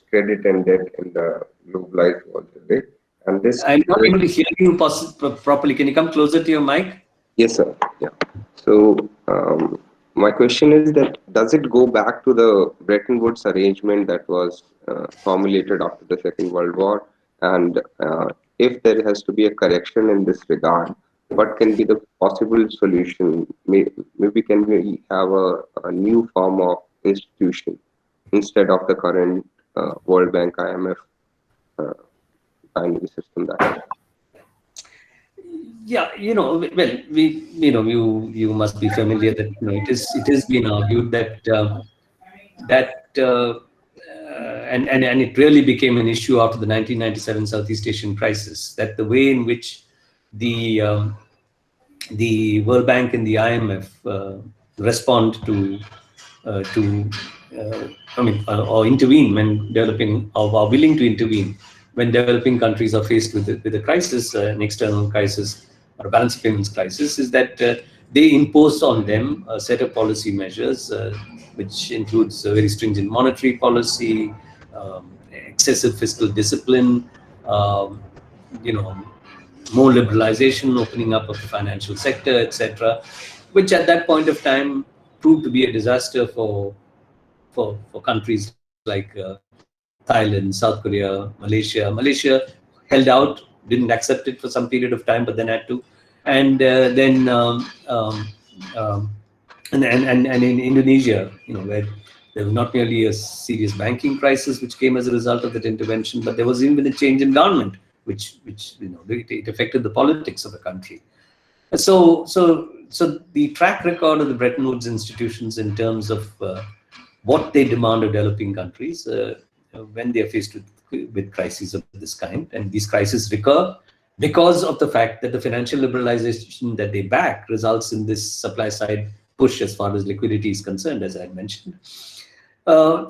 credit and debt in the globalized world today, and this. I'm not able to hear you properly. Can you come closer to your mic? Yes, sir. Yeah. So my question is that does it go back to the Bretton Woods arrangement that was formulated after the Second World War? And if there has to be a correction in this regard, what can be the possible solution? Maybe can we have a new form of institution instead of the current World Bank, IMF binary system that? Yeah, well, you must be familiar that it has been argued that and it really became an issue after the 1997 Southeast Asian crisis, that the way in which the World Bank and the IMF respond or intervene when developing, or are willing to intervene when developing countries are faced with a crisis, an external crisis or a balance of payments crisis, is that they impose on them a set of policy measures, which includes very stringent monetary policy, excessive fiscal discipline, more liberalization, opening up of the financial sector, etc., which at that point of time proved to be a disaster for countries like Thailand, South Korea, Malaysia. Malaysia held out, didn't accept it for some period of time, but then had to. And then in Indonesia, where there was not merely a serious banking crisis which came as a result of that intervention, but there was even a change in government, which it affected the politics of the country. So the track record of the Bretton Woods institutions in terms of what they demand of developing countries when they are faced with crises of this kind, and these crises recur because of the fact that the financial liberalization that they back results in this supply side push as far as liquidity is concerned, as I had mentioned. So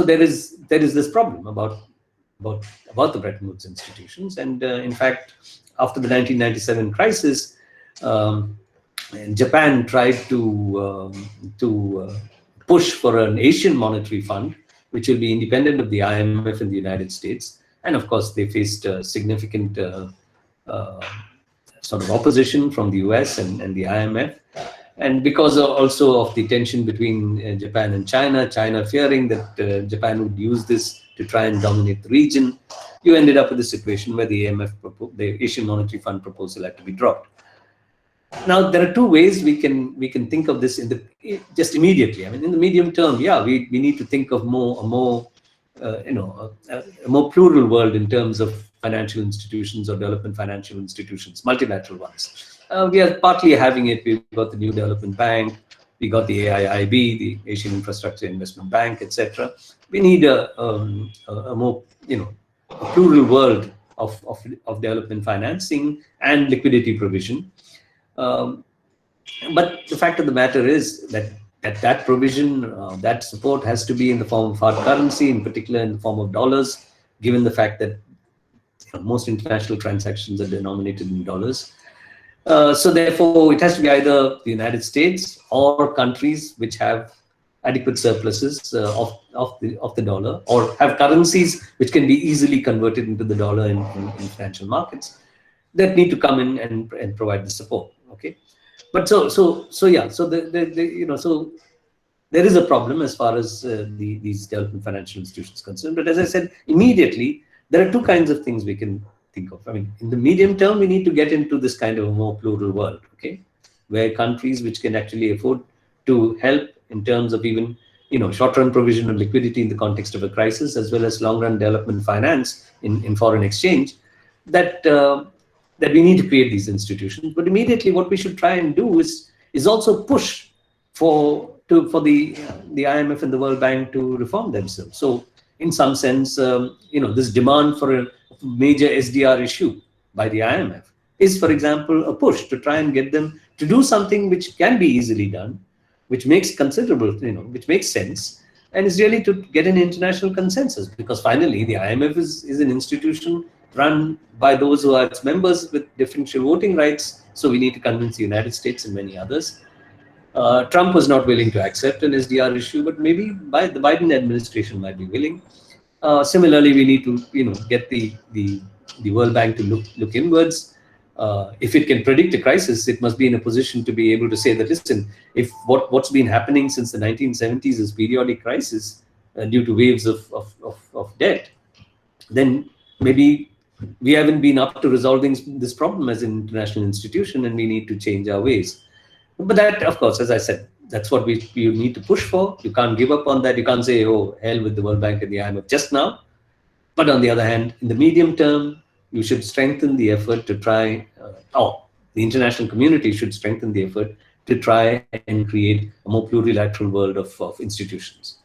there is this problem about the Bretton Woods institutions, and in fact, after the 1997 crisis, Japan tried to push for an Asian monetary fund, which will be independent of the IMF in the United States. And of course, they faced significant sort of opposition from the US and the IMF. And because also of the tension between Japan and China fearing that Japan would use this to try and dominate the region, you ended up with a situation where the the Asian Monetary Fund proposal had to be dropped. Now, there are two ways we can think of this just immediately. I mean, in the medium term, yeah, we need to think of a more plural world in terms of financial institutions or development financial institutions, multilateral ones. We are partly having it. We've got the New Development Bank, we got the AIIB, the Asian Infrastructure Investment Bank, etc. We need a more a plural world of development financing and liquidity provision. But the fact of the matter is that provision, that support has to be in the form of hard currency, in particular in the form of dollars, given the fact that most international transactions are denominated in dollars. So therefore, it has to be either the United States or countries which have adequate surpluses of the dollar, or have currencies which can be easily converted into the dollar in financial markets, that need to come in and provide the support. Okay, but so yeah, so so there is a problem as far as these development financial institutions concerned. But as I said, immediately there are two kinds of things we can think of. I mean, in the medium term, we need to get into this kind of a more plural world, okay, where countries which can actually afford to help in terms of even short-run provision of liquidity in the context of a crisis, as well as long-run development finance in foreign exchange, that we need to create these institutions. But immediately, what we should try and do is also push for the IMF and the World Bank to reform themselves. So, in some sense, this demand for a major SDR issue by the IMF is, for example, a push to try and get them to do something which can be easily done, which makes considerable, which makes sense, and is really to get an international consensus. Because finally, the IMF is an institution run by those who are its members with differential voting rights. So we need to convince the United States and many others. Trump was not willing to accept an SDR issue, but maybe the Biden administration might be willing. Similarly, we need to get the World Bank to look inwards. If it can predict a crisis, it must be in a position to be able to say that, listen, if what's been happening since the 1970s is periodic crisis due to waves of debt, then maybe we haven't been up to resolving this problem as an international institution, and we need to change our ways. But that, of course, as I said, that's what you need to push for. You can't give up on that. You can't say, oh, hell with the World Bank and the IMF just now. But on the other hand, in the medium term, you should strengthen the effort to try, the international community should strengthen the effort to try and create a more plurilateral world of institutions.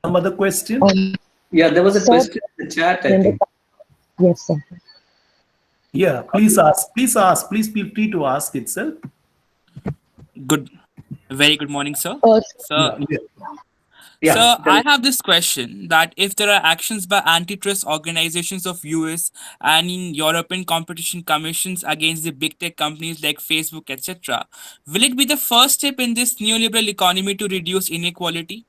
Some other question? Yeah, there was a question in the chat, I think. Yes, sir. Yeah, please ask. Please feel free to ask itself. Very good morning, sir. Sir, Yeah. Sir, I have this question that if there are actions by antitrust organizations of US and in European competition commissions against the big tech companies like Facebook, etc., will it be the first step in this neoliberal economy to reduce inequality?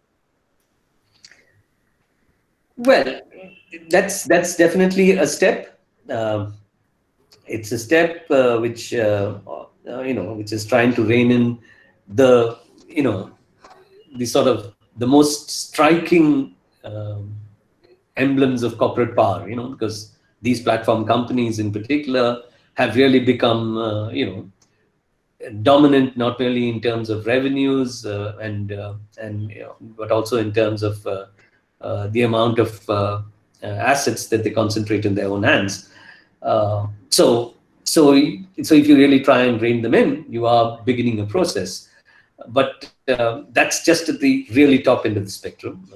Well, that's definitely a step. It's a step which is trying to rein in the sort of the most striking emblems of corporate power, because these platform companies in particular have really become, dominant not only in terms of revenues but also in terms of the amount of assets that they concentrate in their own hands. So if you really try and rein them in, you are beginning a process. But that's just at the really top end of the spectrum.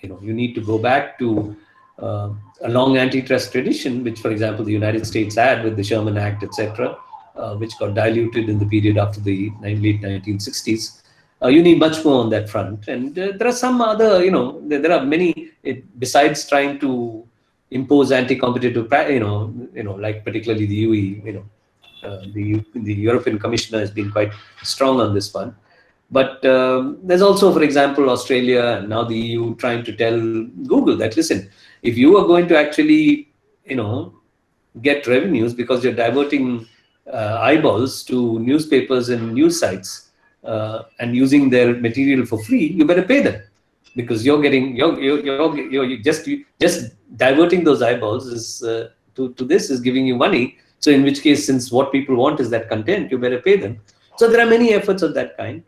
You need to go back to a long antitrust tradition, which, for example, the United States had with the Sherman Act, etc., which got diluted in the period after the late 1960s. You need much more on that front. And there are some other, there are many, besides trying to impose anti-competitive, like particularly the UE, the European Commissioner has been quite strong on this one. But there's also, for example, Australia and now the EU trying to tell Google that, listen, if you are going to actually, get revenues because you're diverting eyeballs to newspapers and news sites and using their material for free, you better pay them, because you're just diverting those eyeballs is to this is giving you money. So in which case, since what people want is that content, you better pay them. So there are many efforts of that kind.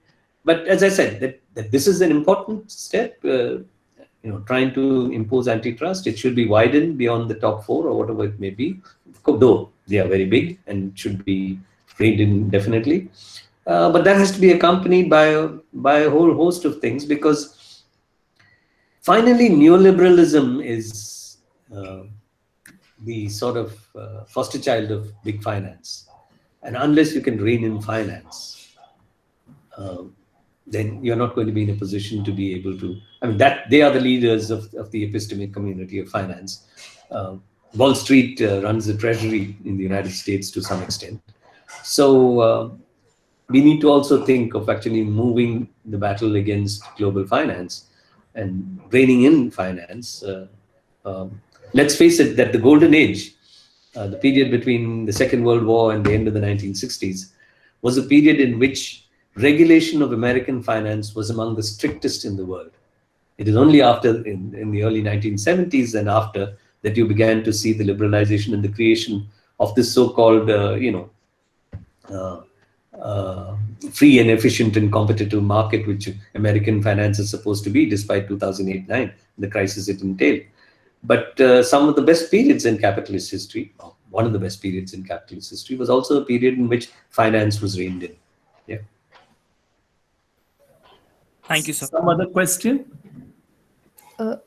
But as I said, that this is an important step, trying to impose antitrust. It should be widened beyond the top four or whatever it may be, though they are very big and should be reined in definitely. But that has to be accompanied by a whole host of things, because finally neoliberalism is the sort of foster child of big finance. And unless you can rein in finance, then you're not going to be in a position to be able to, that they are the leaders of the epistemic community of finance. Wall Street runs the treasury in the United States to some extent. So we need to also think of actually moving the battle against global finance and reining in finance. Let's face it, that the golden age, the period between the Second World War and the end of the 1960s, was a period in which regulation of American finance was among the strictest in the world. It is only after, in the early 1970s and after, that you began to see the liberalization and the creation of this so-called, free and efficient and competitive market, which American finance is supposed to be, despite 2008-9, the crisis it entailed. But some of the best periods in capitalist history, one of the best periods in capitalist history, was also a period in which finance was reined in. Yeah. Thank you, sir. Some other question?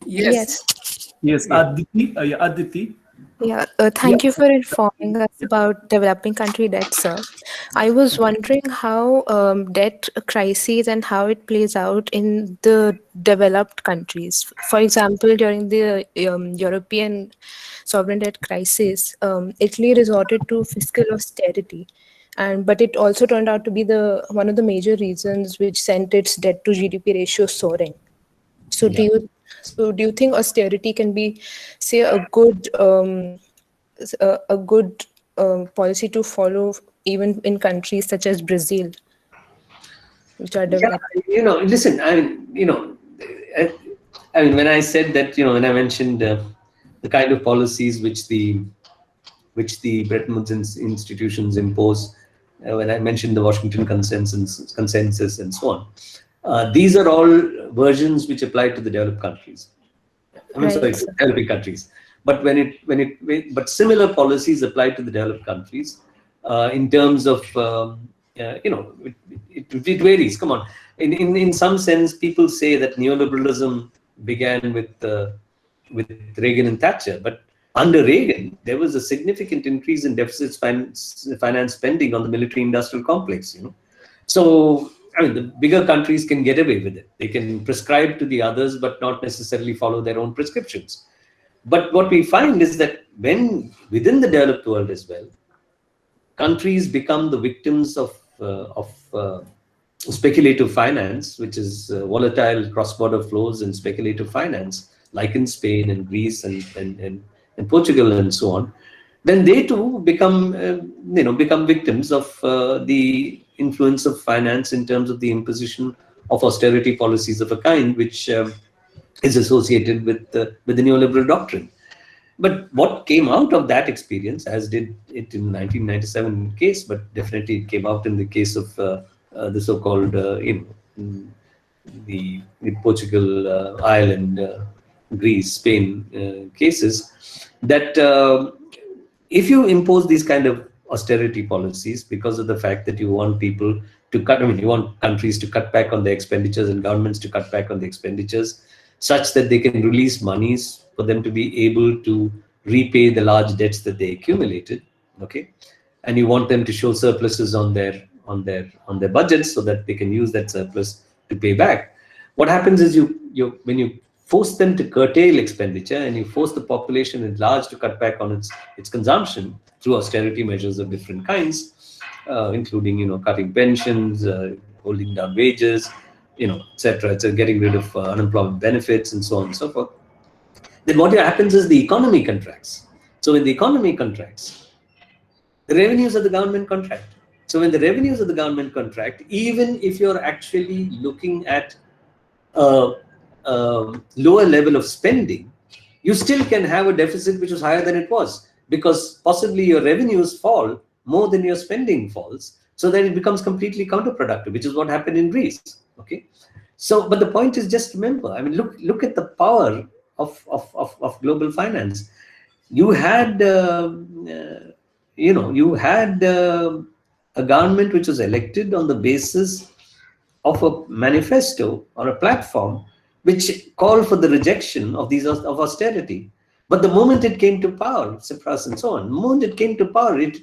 Yes. Yes, Aditi. Aditi. Yeah, thank you for informing us about developing country debt, sir. I was wondering how debt crises and how it plays out in the developed countries. For example, during the European sovereign debt crisis, Italy resorted to fiscal austerity, but it also turned out to be one of the major reasons which sent its debt to GDP ratio soaring. So do you think austerity can be, say, a good policy to follow even in countries such as Brazil, which are developed? Yeah, listen, when I said that, when I mentioned the kind of policies which the Bretton Woods institutions impose, when I mentioned the Washington consensus and so on, these are all versions which apply to the developed countries. Developing countries. But but similar policies apply to the developed countries in terms of it varies. Come on, in some sense, people say that neoliberalism began with Reagan and Thatcher, but under Reagan there was a significant increase in deficit finance spending on the military-industrial complex. So the bigger countries can get away with it. They can prescribe to the others, but not necessarily follow their own prescriptions. But what we find is that when within the developed world as well, countries become the victims of speculative finance, which is volatile cross-border flows and speculative finance, like in Spain and Greece and Portugal and so on, then they too become victims of the influence of finance in terms of the imposition of austerity policies of a kind which is associated with the neoliberal doctrine. But what came out of that experience, as did it in the 1997 case, but definitely it came out in the case of the so-called the Portugal, Ireland, Greece, Spain cases, that if you impose these kind of austerity policies because of the fact that you want people to cut, you want countries to cut back on their expenditures and governments to cut back on the expenditures such that they can release monies for them to be able to repay the large debts that they accumulated, okay? And you want them to show surpluses on their budgets so that they can use that surplus to pay back. What happens is when you force them to curtail expenditure and you force the population at large to cut back on its consumption through austerity measures of different kinds, including cutting pensions, holding down wages, etc., getting rid of unemployment benefits and so on and so forth. Then what happens is the economy contracts. So when the economy contracts, the revenues of the government contract. So when the revenues of the government contract, even if you're actually looking at a lower level of spending, you still can have a deficit which is higher than it was, because possibly your revenues fall more than your spending falls, so that it becomes completely counterproductive, which is what happened in Greece. Okay, so but the point is, just remember, look at the power of global finance. You had a government which was elected on the basis of a manifesto or a platform which called for the rejection of austerity. But the moment it came to power, Tsipras and so on, the moment it came to power, it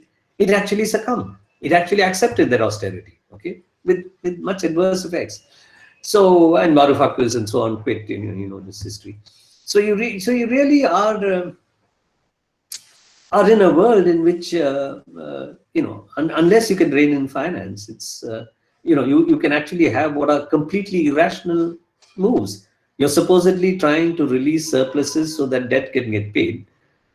actually succumbed. It actually accepted that austerity, okay, with much adverse effects. So, and Varoufakis and so on quit, this history. So you really are are in a world in which, unless you can rein in finance, it's, you can actually have what are completely irrational moves. You're supposedly trying to release surpluses so that debt can get paid,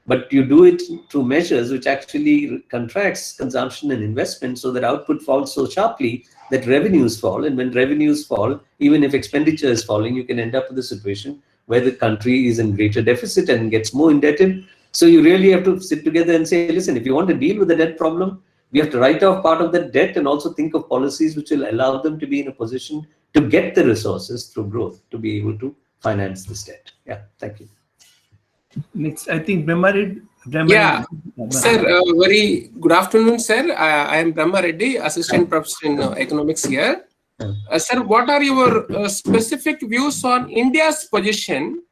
but you do it through measures which actually contracts consumption and investment so that output falls so sharply that revenues fall. And when revenues fall, even if expenditure is falling, you can end up with a situation where the country is in greater deficit and gets more indebted. So you really have to sit together and say, listen, if you want to deal with the debt problem, we have to write off part of that debt and also think of policies which will allow them to be in a position to get the resources through growth to be able to finance this debt. Yeah, thank you. Next, I think Brahma Reddy. Yeah, sir, very good afternoon, sir. I am Brahma Reddy, Assistant Professor in Economics here. Sir, what are your specific views on India's position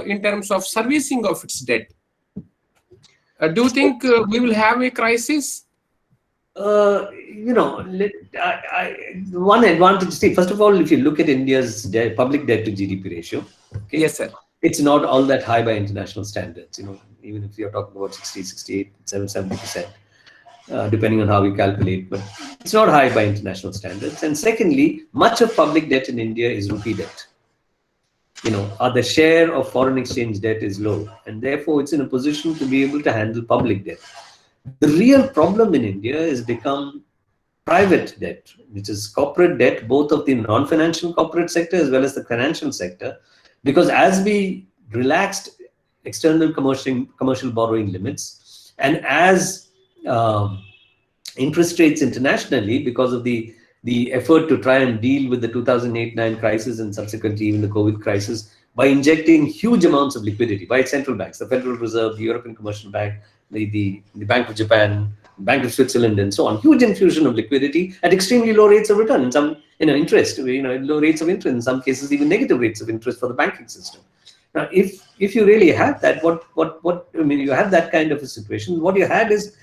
in terms of servicing of its debt? Do you think we will have a crisis? One advantage, see, first of all, if you look at India's public debt to GDP ratio, okay, yes, sir, it's not all that high by international standards. Even if you're talking about 60, 68, 70%, depending on how you calculate, but it's not high by international standards. And secondly, much of public debt in India is rupee debt. The share of foreign exchange debt is low, and therefore it's in a position to be able to handle public debt. The real problem in India has become private debt, which is corporate debt, both of the non-financial corporate sector as well as the financial sector, because as we relaxed external commercial borrowing limits, and as interest rates internationally, because of the effort to try and deal with the 2008-9 crisis and subsequently even the COVID crisis, by injecting huge amounts of liquidity by central banks, the Federal Reserve, the European Commercial Bank, the Bank of Japan, Bank of Switzerland, and so on, huge infusion of liquidity at extremely low rates of return, in some interest, low rates of interest, in some cases even negative rates of interest for the banking system. Now, if you really have that, you have that kind of a situation, what you had is,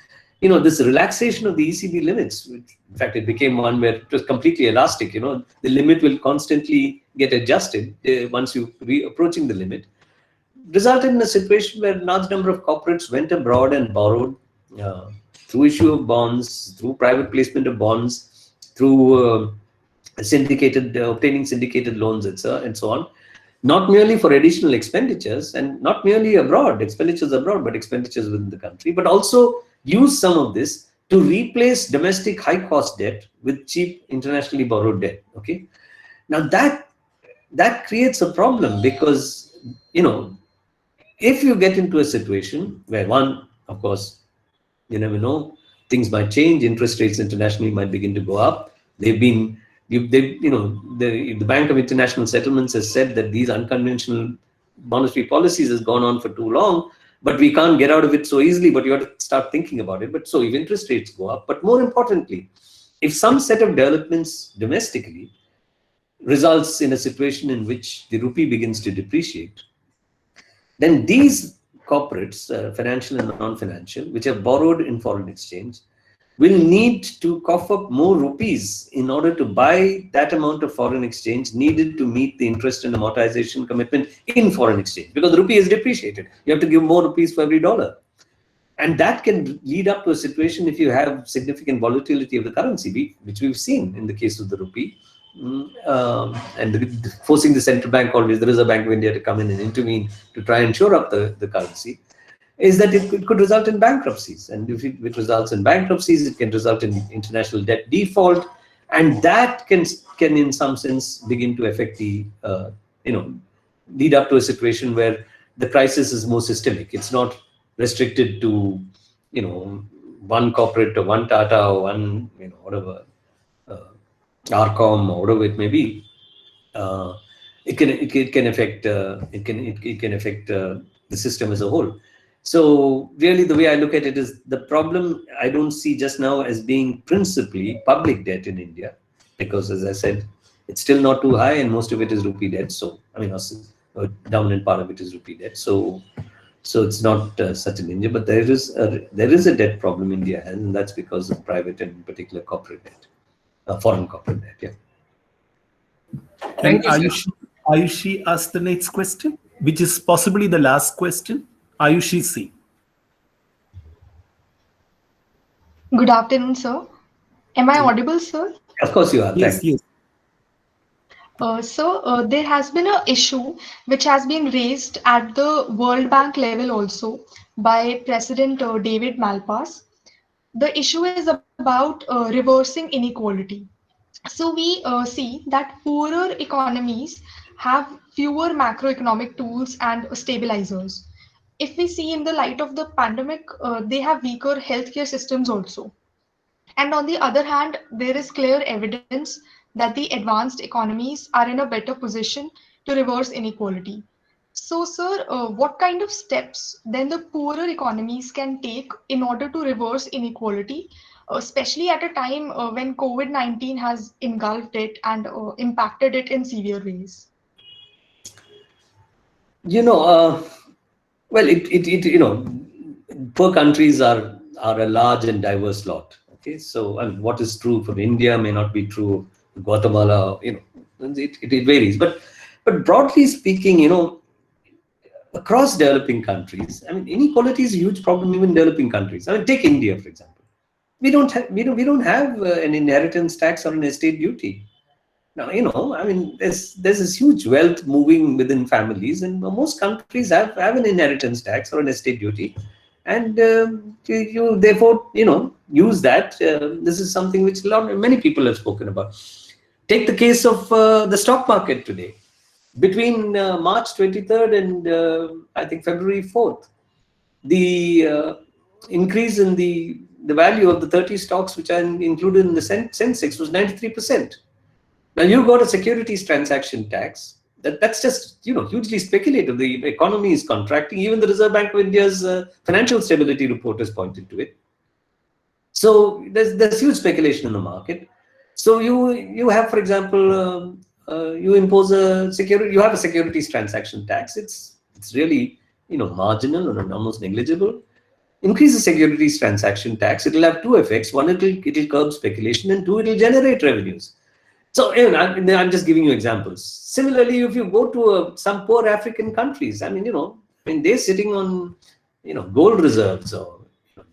this relaxation of the ECB limits, which, in fact, it became one where it was completely elastic. The limit will constantly get adjusted once you approaching the limit, resulted in a situation where a large number of corporates went abroad and borrowed through issue of bonds, through private placement of bonds, through obtaining syndicated loans, and so on. Not merely for additional expenditures, and not merely expenditures abroad, but expenditures within the country, but also use some of this to replace domestic high-cost debt with cheap internationally borrowed debt. Okay, now that creates a problem, because if you get into a situation where, one, of course, you never know, things might change, interest rates internationally might begin to go up. The Bank of International Settlements has said that these unconventional monetary policies has gone on for too long, but we can't get out of it so easily, but you have to start thinking about it. But so if interest rates go up, but more importantly, if some set of developments domestically results in a situation in which the rupee begins to depreciate, then these corporates, financial and non-financial, which have borrowed in foreign exchange, will need to cough up more rupees in order to buy that amount of foreign exchange needed to meet the interest and amortization commitment in foreign exchange, because the rupee is depreciated. You have to give more rupees for every dollar. And that can lead up to a situation, if you have significant volatility of the currency, which we've seen in the case of the rupee, and forcing the central bank, always the Reserve Bank of India, to come in and intervene to try and shore up the currency, is that it could result in bankruptcies. And if it results in bankruptcies, it can result in international debt default, and that can in some sense begin to affect the, lead up to a situation where the crisis is more systemic. It's not restricted to, one corporate or one Tata or one, whatever, Arcom or whatever it may be. It can affect the system as a whole. So really, the way I look at it is, the problem I don't see just now as being principally public debt in India, because, as I said, it's still not too high, and most of it is rupee debt. So a dominant part of it is rupee debt. So it's not such an India, but there is a debt problem India has, and that's because of private and in particular corporate debt, foreign corporate debt. Yeah. Thank you. Ayushi asked the next question, which is possibly the last question. Ayushi C. Good afternoon, sir. Am I audible, sir? Of course you are. Yes, Thanks. There has been an issue which has been raised at the World Bank level also by President David Malpass. The issue is about reversing inequality. So we see that poorer economies have fewer macroeconomic tools and stabilizers. If we see in the light of the pandemic, they have weaker healthcare systems also. And on the other hand, there is clear evidence that the advanced economies are in a better position to reverse inequality. So, sir, what kind of steps then the poorer economies can take in order to reverse inequality, especially at a time when COVID-19 has engulfed it and impacted it in severe ways? Well, poor countries are a large and diverse lot. Okay, so and what is true for India may not be true of Guatemala. It varies. But broadly speaking, across developing countries, I mean, inequality is a huge problem even in developing countries. I mean, take India for example. We don't have an inheritance tax or an estate duty. Now, I mean, there's this huge wealth moving within families, and most countries have an inheritance tax or an estate duty, and you therefore use that. This is something which many people have spoken about. Take the case of the stock market today. Between March 23rd and I think February 4th, the increase in the value of the 30 stocks which are included in the Sensex was 93%. Now you got a securities transaction tax. That's just hugely speculative. The economy is contracting. Even the Reserve Bank of India's financial stability report has pointed to it. So there's huge speculation in the market. So you have, for example, you impose you have a securities transaction tax. It's really marginal and almost negligible. Increase the securities transaction tax. It will have two effects. One, it will curb speculation, and two, it will generate revenues. So I'm just giving you examples. Similarly, if you go to some poor African countries, I mean, they're sitting on, gold reserves or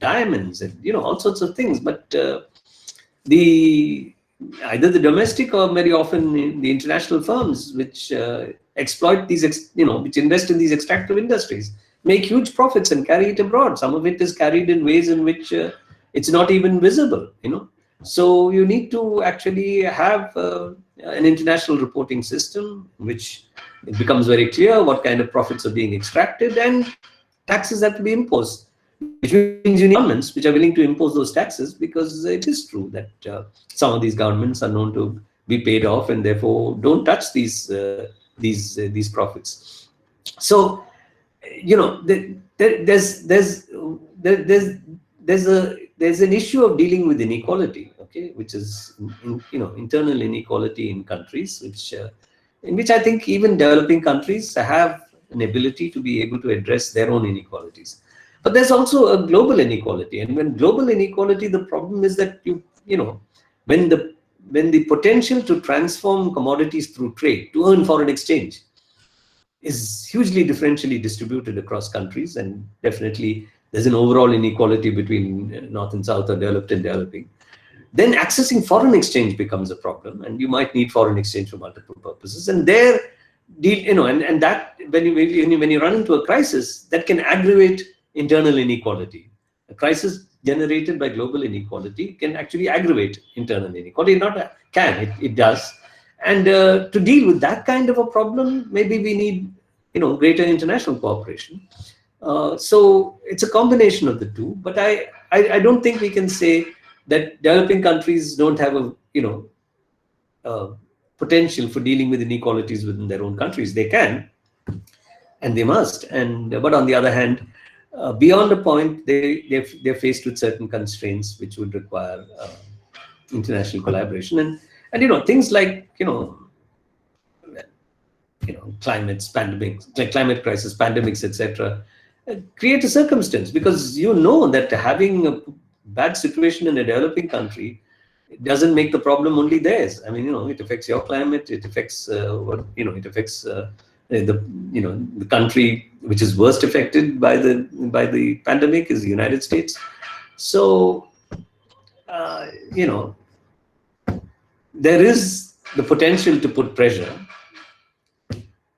diamonds and all sorts of things. But either the domestic or very often the international firms which exploit these, which invest in these extractive industries, make huge profits and carry it abroad. Some of it is carried in ways in which it's not even visible. So you need to actually have an international reporting system, which it becomes very clear what kind of profits are being extracted, and taxes have to be imposed. Which means you need governments which are willing to impose those taxes, because it is true that some of these governments are known to be paid off and therefore don't touch these profits. So there's an issue of dealing with inequality, okay, which is internal inequality in countries, in which I think even developing countries have an ability to be able to address their own inequalities. But there's also a global inequality, and when global inequality, the problem is that when the potential to transform commodities through trade to earn foreign exchange is hugely differentially distributed across countries, and definitely there's an overall inequality between North and South or developed and developing, then accessing foreign exchange becomes a problem, and you might need foreign exchange for multiple purposes. And that when you run into a crisis, that can aggravate internal inequality. A crisis generated by global inequality can actually aggravate internal inequality. It does. And to deal with that kind of a problem, maybe we need greater international cooperation. So it's a combination of the two. But I don't think we can say that developing countries don't have a potential for dealing with inequalities within their own countries. They can, and they must. But on the other hand, beyond a point, they're faced with certain constraints which would require international collaboration. And things like climate crisis, pandemics, etc., create a circumstance, because that having a bad situation in a developing country doesn't make the problem only theirs. I mean, it affects your climate, it affects the country which is worst affected by the pandemic is the United States. So there is the potential to put pressure,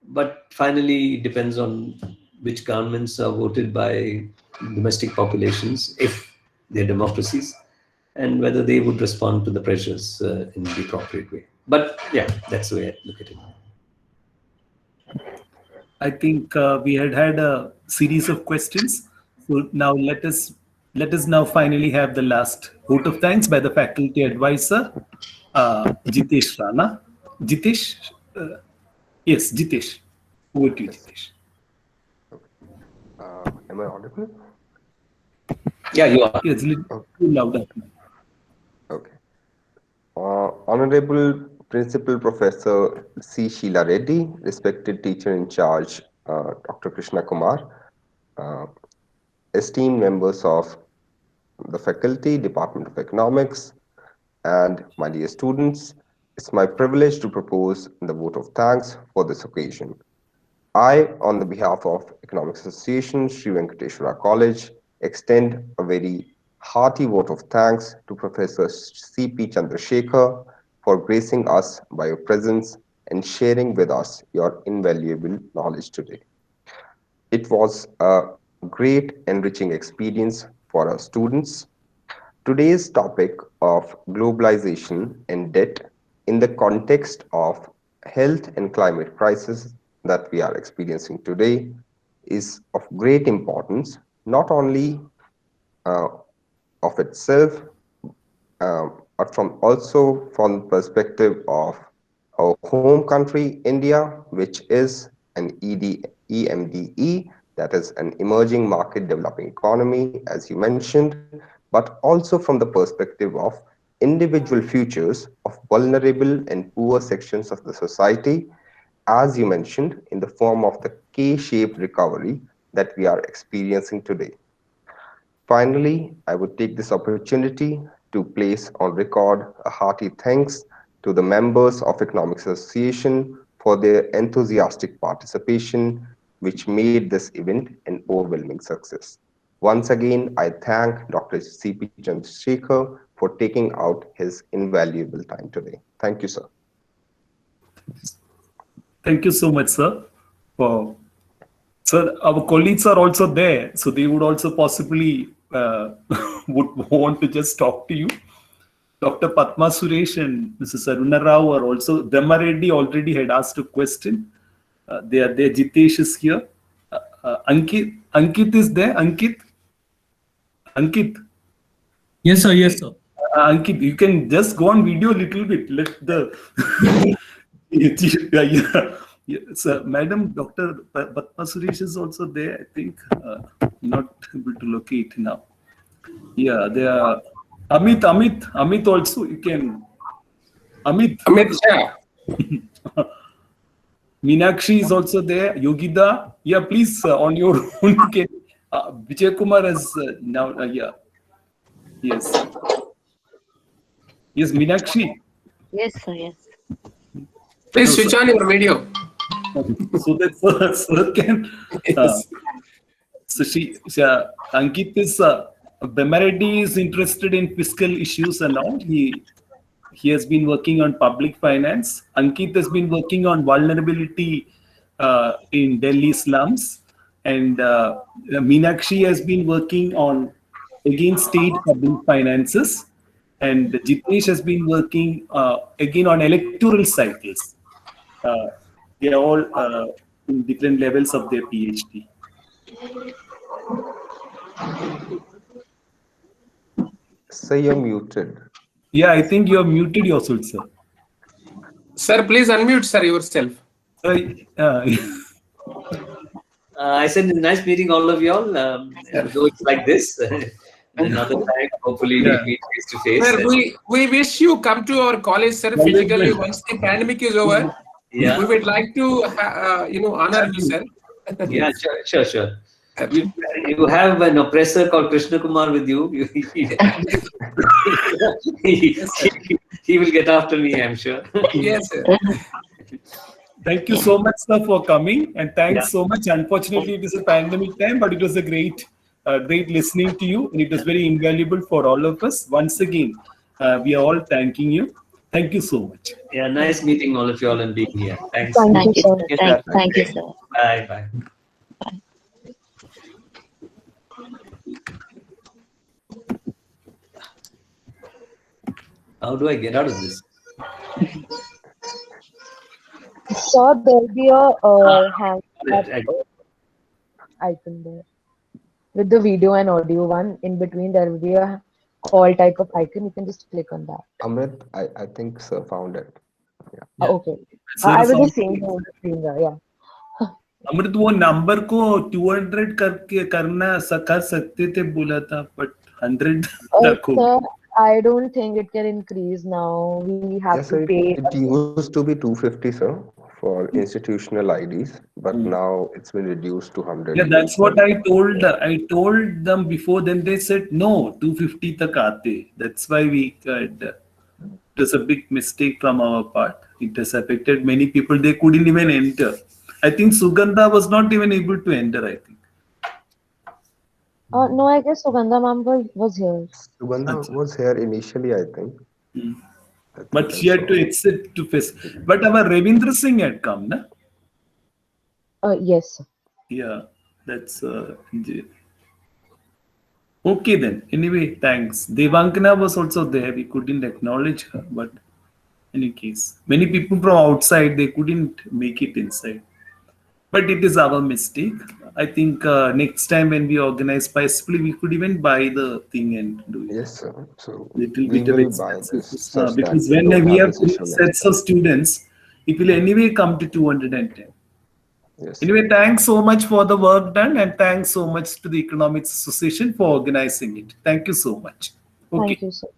but finally it depends on which governments are voted by domestic populations, if they're democracies, and whether they would respond to the pressures in the appropriate way. But yeah, that's the way I look at it. I think we had a series of questions. So now let us now finally have the last vote of thanks by the faculty advisor, Jitesh Rana. Jitesh? Yes, Jitesh. Over to you, Jitesh. Am I audible? Yeah, you are. Yes, too loud. Okay. Honorable Principal Professor C. Sheila Reddy, respected teacher in charge, Dr. Krishna Kumar, esteemed members of the faculty, Department of Economics, and my dear students, it's my privilege to propose the vote of thanks for this occasion. I, on the behalf of Economics Association, Sri Venkateswara College, extend a very hearty vote of thanks to Professor C.P. Chandrasekhar for gracing us by your presence and sharing with us your invaluable knowledge today. It was a great enriching experience for our students. Today's topic of globalization and debt in the context of health and climate crisis that we are experiencing today is of great importance, not only of itself, but also from the perspective of our home country, India, which is an EMDE, that is an emerging market developing economy, as you mentioned, but also from the perspective of individual futures of vulnerable and poor sections of the society, as you mentioned, in the form of the K-shaped recovery that we are experiencing today. Finally, I would take this opportunity to place on record a hearty thanks to the members of Economics Association for their enthusiastic participation, which made this event an overwhelming success. Once again, I thank Dr. C.P. Chandrasekhar for taking out his invaluable time today. Thank you, sir. Thank you so much, sir. Sir, our colleagues are also there, so they would also possibly would want to just talk to you. Dr. Padma Suresh and Mrs. Aruna Rao are also. Brahma Reddy already had asked a question. They are there. Jitesh is here. Ankit is there. Ankit. Yes, sir. Yes, sir. Ankit, you can just go on video a little bit. Let the yeah. Sir, Madam Dr. Padma Suresh is also there. I think not able to locate now. Yeah, they are. Amit also. You can. Amit. Yeah. Meenakshi is also there. Yogida. Yeah, please on your own. You can. Vijay Kumar is now. Yeah. Yes. Yes, Meenakshi. Yes, sir. Yes. Please switch on your video. So that sir can. So Ankit is. Brahma Reddy is interested in fiscal issues and all. He has been working on public finance. Ankit has been working on vulnerability in Delhi slums, and Meenakshi has been working on against state public finances, and Jitesh has been working again on electoral cycles. They are all in different levels of their PhD. Sir, you're muted. Yeah, I think you're muted yourself, sir. Sir, please unmute, sir, yourself. I said, nice meeting all of y'all. Though it's like this, another time, hopefully we'll meet face to face. Sir, we wish you come to our college, sir, physically once the pandemic is over. Yeah. We would like to, honor you, sir. Yeah, sure. You have an oppressor called Krishna Kumar with you. He will get after me, I'm sure. Yes, sir. Thank you so much, sir, for coming, and thanks so much. Unfortunately, it is a pandemic time, but it was a great great listening to you, and it was very invaluable for all of us. Once again, we are all thanking you. Thank you so much. Yeah, nice meeting all of you all and being here. Thanks. Thank you, sir. Thank you, sir. Bye. Bye. How do I get out of this? Sir, there'll be a hand up icon there. With the video and audio one, in between there will be a call type of icon. You can just click on that. Amrit, I think sir found it. Yeah. Okay. Sir I was found just saying the screen there, yeah. अमृत वो number को 200 करके करना कर सकते थे बोला था, but 100 रखो. Sir, I don't think it can increase now. We have Yes, to sir, pay. it used to be 250, sir, for institutional IDs, but now it's been reduced to 100. Yeah, that's what I told. I told them before. Then they said no, 250 tak aate. That's why we. It was a big mistake from our part. It has affected many people. They couldn't even enter. I think Sugandha was not even able to enter. I think. No, I guess Sugandha ma'am was here. Sugandha was here initially, I think. But she had to exit to face. But our Ravindra Singh had come, na? Yes. Yeah, that's okay then. Anyway, thanks. Devankana was also there. We couldn't acknowledge her, but in any case, many people from outside, they couldn't make it inside. But it is our mistake. I think next time when we organize Spicefully, we could even buy the thing and do it. Yes, sir. So little we bit of will buy expenses. this such Because that when we have this issue sets of students, it will anyway come to 210. Yes. Anyway, thanks so much for the work done, and thanks so much to the Economics Association for organizing it. Thank you so much. Okay. Thank you, sir.